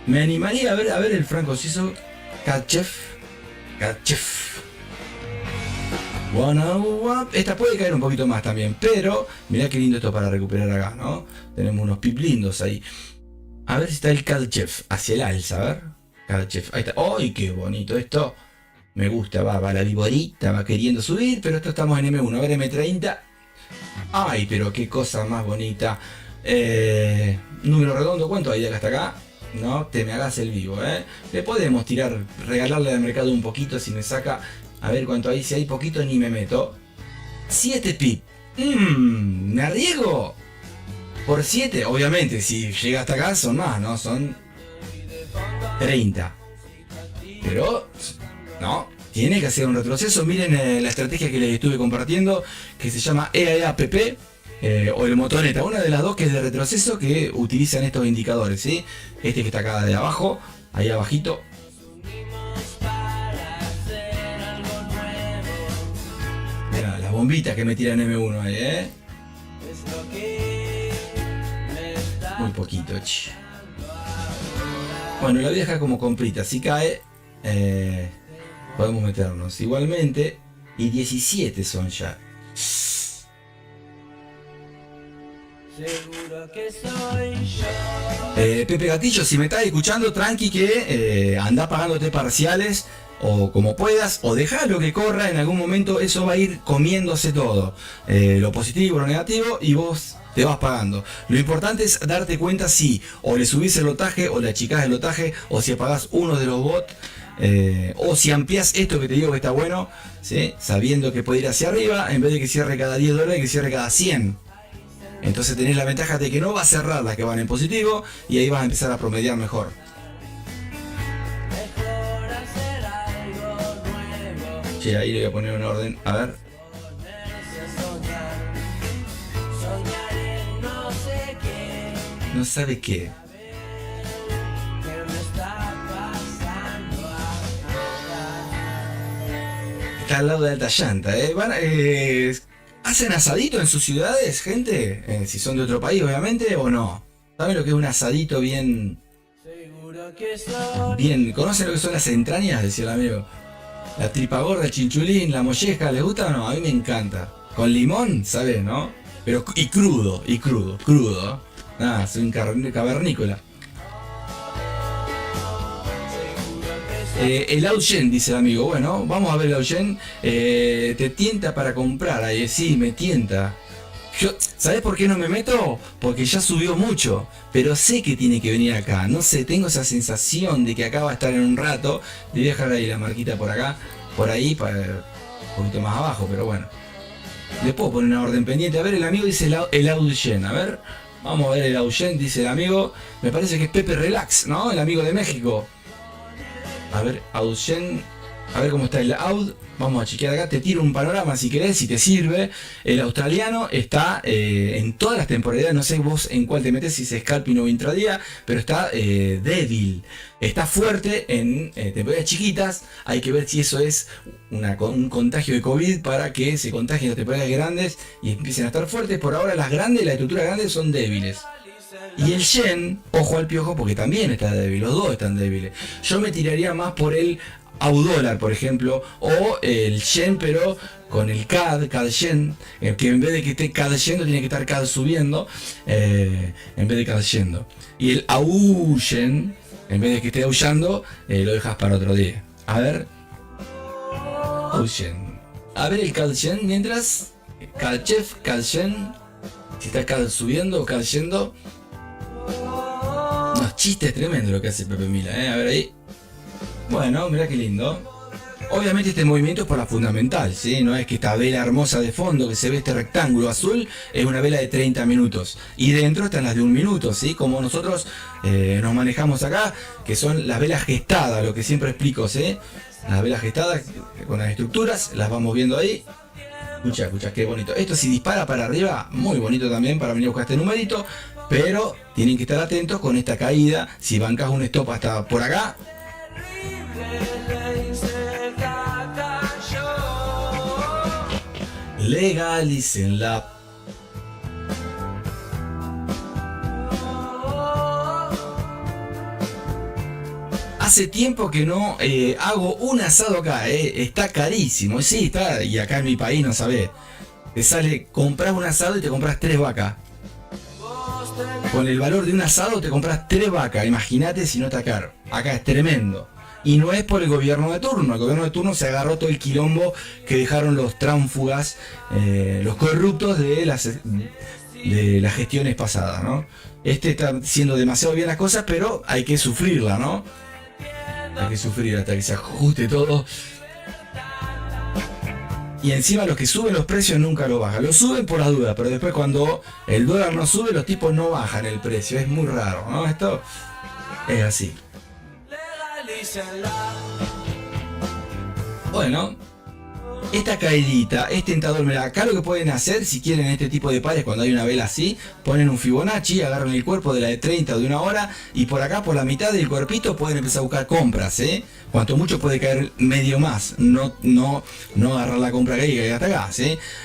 C: Me animaría a ver el franco suizo. Katchev. Esta puede caer un poquito más también, pero mirá qué lindo esto para recuperar acá, ¿no? Tenemos unos pip lindos ahí. A ver si está el Katchev hacia el alza, a ver. Katchev, ahí está. ¡Ay, qué bonito esto! Me gusta, va la viborita, va queriendo subir, pero esto estamos en M1, a ver M30. ¡Ay, pero qué cosa más bonita! Número redondo, ¿cuánto hay de acá hasta acá? No te me hagas el vivo, Le podemos tirar, regalarle al mercado un poquito si me saca. A ver cuánto hay, si hay poquito ni me meto. 7 pip. ¿Me arriesgo? Por 7, obviamente, si llega hasta acá son más, ¿no? Son 30. Pero, no, tiene que hacer un retroceso. Miren la estrategia que les estuve compartiendo, que se llama EAPP. O el motoneta, una de las dos que es de retroceso que utilizan estos indicadores, ¿sí? Este que está acá de abajo, ahí abajito. Mirá, las bombitas que me tiran M1 ahí, Muy poquito, Bueno, la voy a dejar como comprita, si cae, podemos meternos igualmente. Y 17 son ya.
A: Seguro que soy yo.
C: Pepe Gatillo, si me estás escuchando, tranqui que andá pagándote parciales o como puedas, o dejalo que corra en algún momento, eso va a ir comiéndose todo, lo positivo, lo negativo, y vos te vas pagando. Lo importante es darte cuenta si o le subís el lotaje o le achicás el lotaje, o si apagás uno de los bots, o si ampliás esto que te digo que está bueno, ¿sí? Sabiendo que puede ir hacia arriba, en vez de que cierre cada $10, que cierre cada 100. Entonces tenés la ventaja de que no va a cerrar las que van en positivo y ahí vas a empezar a promediar mejor. Che, ahí le voy a poner un orden. A ver. No sabe qué. Está al lado de Alta Llanta, ¿Hacen asadito en sus ciudades, gente? Si son de otro país, obviamente, o no. ¿Saben lo que es un asadito bien? Bien, ¿conocen lo que son las entrañas? Decía el amigo. La tripa gorda, el chinchulín, la molleja, ¿les gusta o no? A mí me encanta. Con limón, ¿sabes, no? Pero, y crudo. Nada, soy un cavernícola. El Augen, dice el amigo. Bueno, vamos a ver el Augen. Te tienta para comprar. Ahí sí, me tienta. ¿Sabés por qué no me meto? Porque ya subió mucho. Pero sé que tiene que venir acá. No sé, tengo esa sensación de que acá va a estar en un rato. Le voy a dejar ahí la marquita por acá. Por ahí, para un poquito más abajo, pero bueno. Le puedo poner una orden pendiente. A ver, el amigo dice el Augen. A ver, vamos a ver el Augen, dice el amigo. Me parece que es Pepe Relax, ¿no? El amigo de México. A ver, Augen, a ver cómo está el Aud. Vamos a chequear acá, te tiro un panorama si querés, si te sirve. El australiano está en todas las temporadas, no sé vos en cuál te metes, si es scalping o intradía, pero está débil. Está fuerte en temporadas chiquitas, hay que ver si eso es un contagio de COVID para que se contagien las temporadas grandes y empiecen a estar fuertes. Por ahora las grandes, las estructuras grandes son débiles. Y el yen, ojo al piojo porque también está débil, los dos están débiles. Yo me tiraría más por el AUDólar, por ejemplo, o el yen pero con el CAD yen, que en vez de que esté CAD yendo tiene que estar CAD subiendo, en vez de CAD yendo. Y el AU yen, En vez de que esté aullando, lo dejas para otro día. A ver. Aullen. A ver el Kalchen mientras. Kalchef, Kalchen. Si está subiendo o cayendo. Unos chistes tremendos lo que hace Pepe Mila, A ver ahí. Bueno, mirá qué lindo. Obviamente este movimiento es por la fundamental, ¿sí? No es que esta vela hermosa de fondo que se ve este rectángulo azul es una vela de 30 minutos. Y dentro están las de 1 minuto, ¿sí? Como nosotros nos manejamos acá, que son las velas gestadas, lo que siempre explico, ¿sí? Las velas gestadas con las estructuras, las vamos viendo ahí. Escucha, qué bonito. Esto si dispara para arriba, muy bonito también para venir a buscar este numerito. Pero tienen que estar atentos con esta caída. Si bancas un stop hasta por acá. Legalícenla. Hace tiempo que no hago un asado acá, está carísimo, sí, está, y acá en mi país no sabés. Te sale, compras un asado y te compras 3 vacas. Con el valor de un asado te compras 3 vacas, imagínate si no está caro. Acá es tremendo. Y no es por el gobierno de turno, el gobierno de turno se agarró todo el quilombo que dejaron los tránfugas, los corruptos de las gestiones pasadas, ¿no? Está haciendo demasiado bien las cosas, pero hay que sufrirla, ¿no? Hay que sufrir hasta que se ajuste todo. Y encima los que suben los precios nunca lo bajan. Lo suben por la duda, pero después cuando el dólar no sube, los tipos no bajan el precio. Es muy raro, ¿no? Esto es así. Bueno, esta caidita es tentador. Mirá, acá lo que pueden hacer si quieren este tipo de pares, cuando hay una vela así, ponen un Fibonacci, agarran el cuerpo de la de 30 o de 1 hora y por acá, por la mitad del cuerpito, pueden empezar a buscar compras, Cuanto mucho puede caer medio más, no agarrar la compra que hay hasta acá,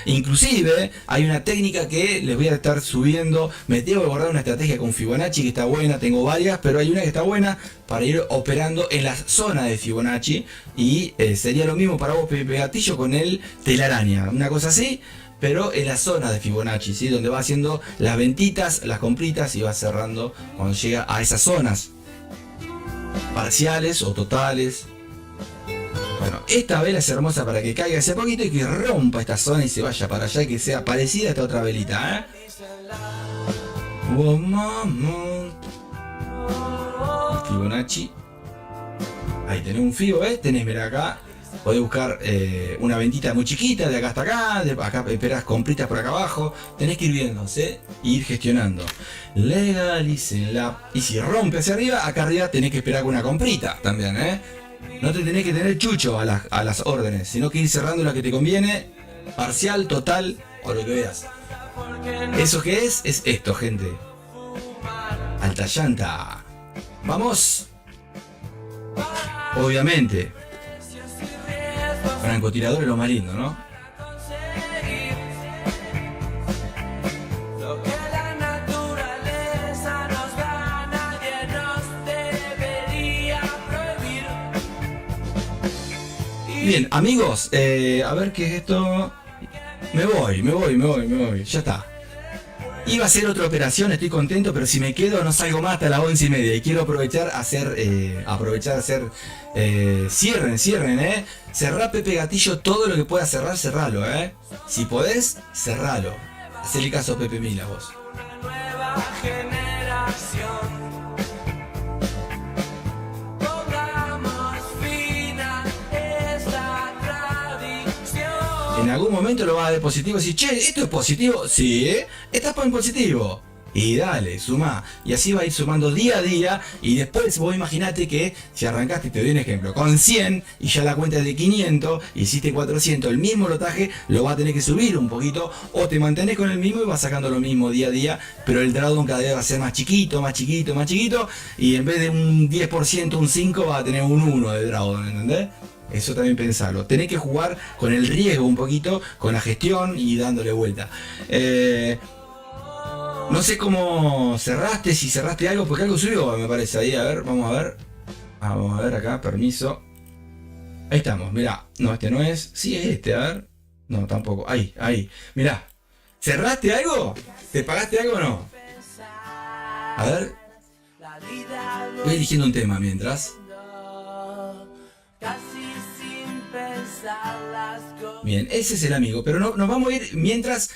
C: Inclusive hay una técnica que les voy a estar subiendo. Me tengo que guardar una estrategia con Fibonacci que está buena, tengo varias, pero hay una que está buena para ir operando en la zona de Fibonacci y sería lo mismo para vos, Pepe Gatillo, con el telaraña, una cosa así, pero en la zona de Fibonacci, ¿sí? Donde va haciendo las ventitas, las compritas y va cerrando cuando llega a esas zonas parciales o totales. Bueno, esta vela es hermosa para que caiga ese poquito y que rompa esta zona y se vaya para allá y que sea parecida a esta otra velita, Oh, mamá. Fibonacci. Ahí tenés un Fibo, tenés, mira acá. Podés buscar una ventita muy chiquita de acá hasta acá. De acá esperás compritas por acá abajo. Tenés que ir viendo, e ir gestionando. Legalícenla. Y si rompe hacia arriba, acá arriba tenés que esperar con una comprita también, No te tenés que tener chucho a las órdenes, sino que ir cerrando la que te conviene. Parcial, total o lo que veas. ¿Eso qué es? Es esto, gente. Alta llanta. ¡Vamos! Obviamente. Francotirador es lo más lindo, ¿no? Bien, amigos, a ver qué es esto. Me voy, ya está. Iba a hacer otra operación, estoy contento, pero si me quedo no salgo más hasta las 11:30 y quiero aprovechar a hacer, cierren, cerrá, Pepe Gatillo, todo lo que pueda cerrar, cerralo, Si podés, cerralo. Hacele caso a Pepe Mila, vos. En algún momento lo vas a ver positivo y decir, che, ¿esto es positivo? Sí, estás en positivo. Y dale, sumá. Y así va a ir sumando día a día. Y después vos imaginate que si arrancaste, te doy un ejemplo, con 100 y ya la cuenta es de 500, hiciste 400, el mismo lotaje, lo vas a tener que subir un poquito. O te mantenés con el mismo y vas sacando lo mismo día a día. Pero el drawdown cada vez va a ser más chiquito. Y en vez de un 10%, un 5, vas a tener un 1 de drawdown, ¿entendés? Eso también pensarlo. Tenés que jugar con el riesgo un poquito, con la gestión y dándole vuelta. No sé cómo cerraste, si cerraste algo, porque algo subió, me parece. Ahí, a ver, vamos a ver. Vamos a ver acá, permiso. Ahí estamos, mirá. No, este no es. Sí, es este, a ver. No, tampoco. Ahí. Mirá. ¿Cerraste algo? ¿Te pagaste algo o no? A ver. Voy eligiendo un tema mientras.
A: Casi sin pensar las cosas.
C: Bien, ese es el amigo, pero nos vamos a ir mientras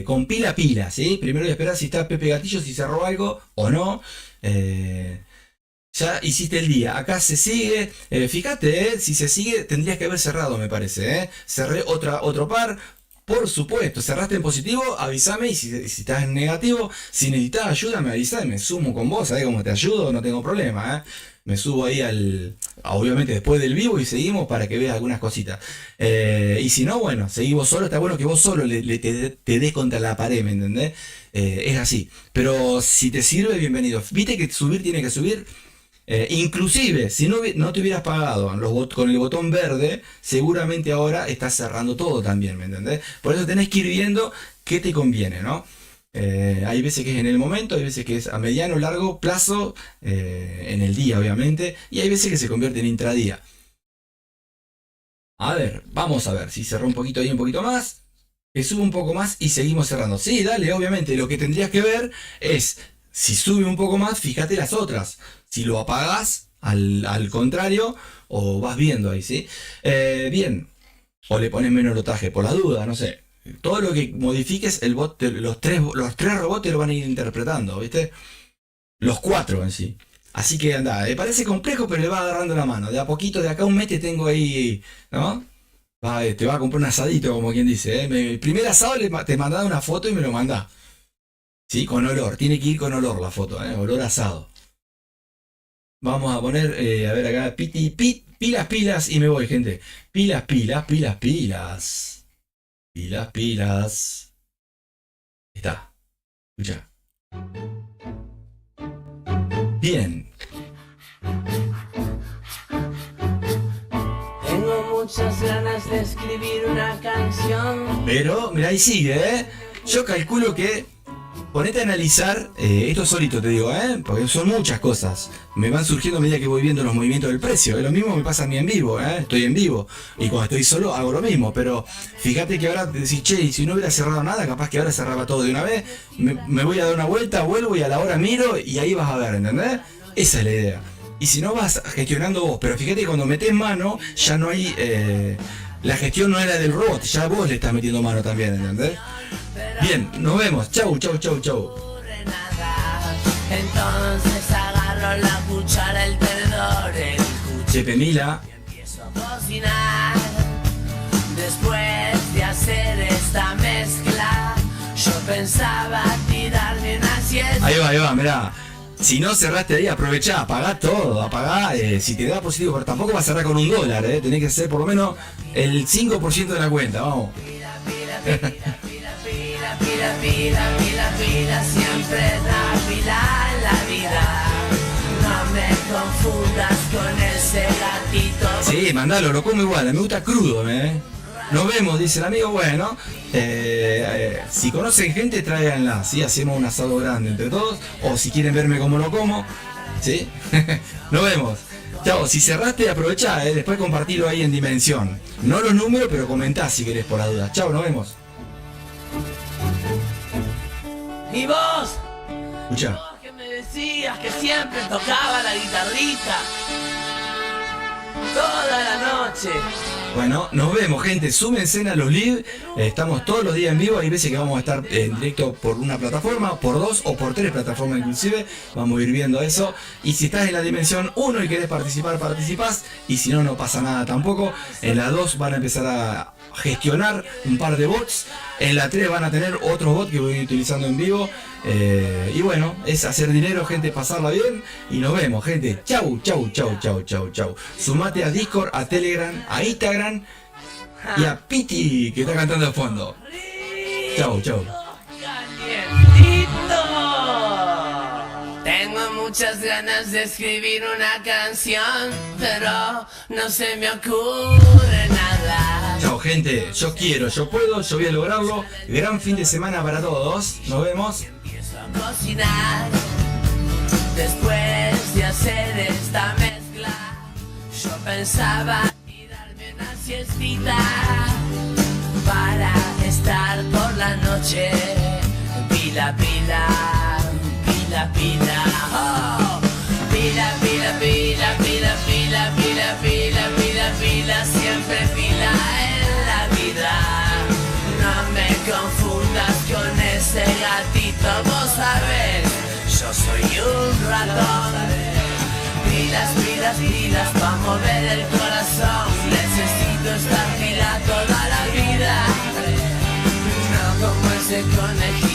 C: con pila a pila, ¿sí? Primero voy a esperar si está Pepe Gatillo, si cerró algo o no. Ya hiciste el día, acá se sigue, fíjate, si se sigue tendrías que haber cerrado, me parece, cerré otro par. Por supuesto, cerraste en positivo, avísame, y si estás en negativo, si necesitas ayuda, me avisás, me sumo con vos, ¿sabés cómo te ayudo? No tengo problema, Me subo ahí obviamente después del vivo y seguimos para que veas algunas cositas. Y si no, bueno, seguí vos solo, está bueno que vos solo te des contra la pared, ¿me entendés? Es así. Pero si te sirve, bienvenido. Viste que subir tiene que subir. Inclusive, si no te hubieras pagado con el botón verde, seguramente ahora estás cerrando todo también, ¿me entendés? Por eso tenés que ir viendo qué te conviene, ¿no? Hay veces que es en el momento, hay veces que es a mediano o largo plazo, en el día obviamente, y hay veces que se convierte en intradía. A ver, vamos a ver si cerró un poquito ahí, un poquito más, que sube un poco más y seguimos cerrando. Sí, dale, obviamente, lo que tendrías que ver es, si sube un poco más, fíjate las otras. Si lo apagás, al contrario, o vas viendo ahí, ¿sí? Bien, o le pones menos lotaje, por la duda, no sé. Todo lo que modifiques, el bot, los tres robots te lo van a ir interpretando, ¿viste? Los 4 en sí. Así que anda, parece complejo, pero le va agarrando la mano. De a poquito, de acá un mes te tengo ahí, ¿no? Te va a comprar un asadito, como quien dice, El primer asado te mandaba una foto y me lo mandá. ¿Sí? Con olor, tiene que ir con olor la foto, olor asado. Vamos a poner, a ver acá, pilas, y me voy, gente. Pilas. Está. Escucha. Bien.
A: Tengo muchas ganas de escribir una canción.
C: Pero, mira, ahí sigue, Yo calculo que... Ponete a analizar, esto solito te digo, porque son muchas cosas. Me van surgiendo a medida que voy viendo los movimientos del precio. Lo mismo me pasa a mí en vivo, estoy en vivo. Y cuando estoy solo hago lo mismo. Pero fíjate que ahora te decís, che, y si no hubiera cerrado nada, capaz que ahora cerraba todo de una vez. Me voy a dar una vuelta, vuelvo y a la hora miro y ahí vas a ver, ¿entendés? Esa es la idea. Y si no vas gestionando vos, pero fíjate que cuando metés mano, ya no hay... la gestión no era del robot, ya vos le estás metiendo mano también, ¿entendés? Bien, nos vemos. Chau.
A: Entonces agarro la cuchara, el tenedor, el cuchillo,
C: Chepe Mila.
A: y empiezo a cocinar. Después de hacer esta mezcla, yo pensaba tirarme una siesta.
C: Ahí va, mirá. Si no cerraste ahí, aprovechá, apagá todo, apagá, si te da positivo, pero tampoco vas a cerrar con $1, tenés que hacer por lo menos el 5% de la cuenta, vamos.
A: Pila, siempre la pila en la vida. No me confundas con ese gatito.
C: Sí, mandalo, lo como igual, me gusta crudo, Nos vemos, dice el amigo, bueno, si conocen gente, tráiganla, ¿sí? Hacemos un asado grande entre todos, o si quieren verme cómo lo como, ¿sí? Nos vemos. Chao, si cerraste, aprovechá, después compartilo ahí en Dimensión. No los números, pero comentá si querés por la duda. Chao, nos vemos.
A: Y vos,
C: Escuchá.
A: vos que me decías que siempre tocaba la guitarrita toda la noche.
C: Bueno, nos vemos, gente. Súmense a los live. Estamos todos los días en vivo. Hay veces que vamos a estar en directo por una plataforma, por 2 o por 3 plataformas inclusive. Vamos a ir viendo eso. Y si estás en la dimensión 1 y querés participar, participás. Y si no, no pasa nada tampoco. En la 2 van a empezar a gestionar un par de bots. En la 3 van a tener otros bots que voy a ir utilizando en vivo. Y bueno, es hacer dinero, gente, pasarla bien. Y nos vemos, gente. Chau. Sumate a Discord, a Telegram, a Instagram y a Piti, que está cantando de fondo. Chau.
A: Calientito. Tengo muchas ganas de escribir una canción, pero no se me ocurre nada.
C: Chau, gente. Yo quiero, yo puedo, yo voy a lograrlo. Gran fin de semana para todos. Nos vemos.
A: Empiezo a cocinar. Después de hacer esta mezcla, yo pensaba tirarme una siestita para estar por la noche. Pila, oh. siempre pila en la vida. No me confundas con ese gatito, vos sabés, yo soy un ratón. Pilas, pilas, pilas, pa' mover el corazón. Necesito estar pila toda la vida. No como ese conejito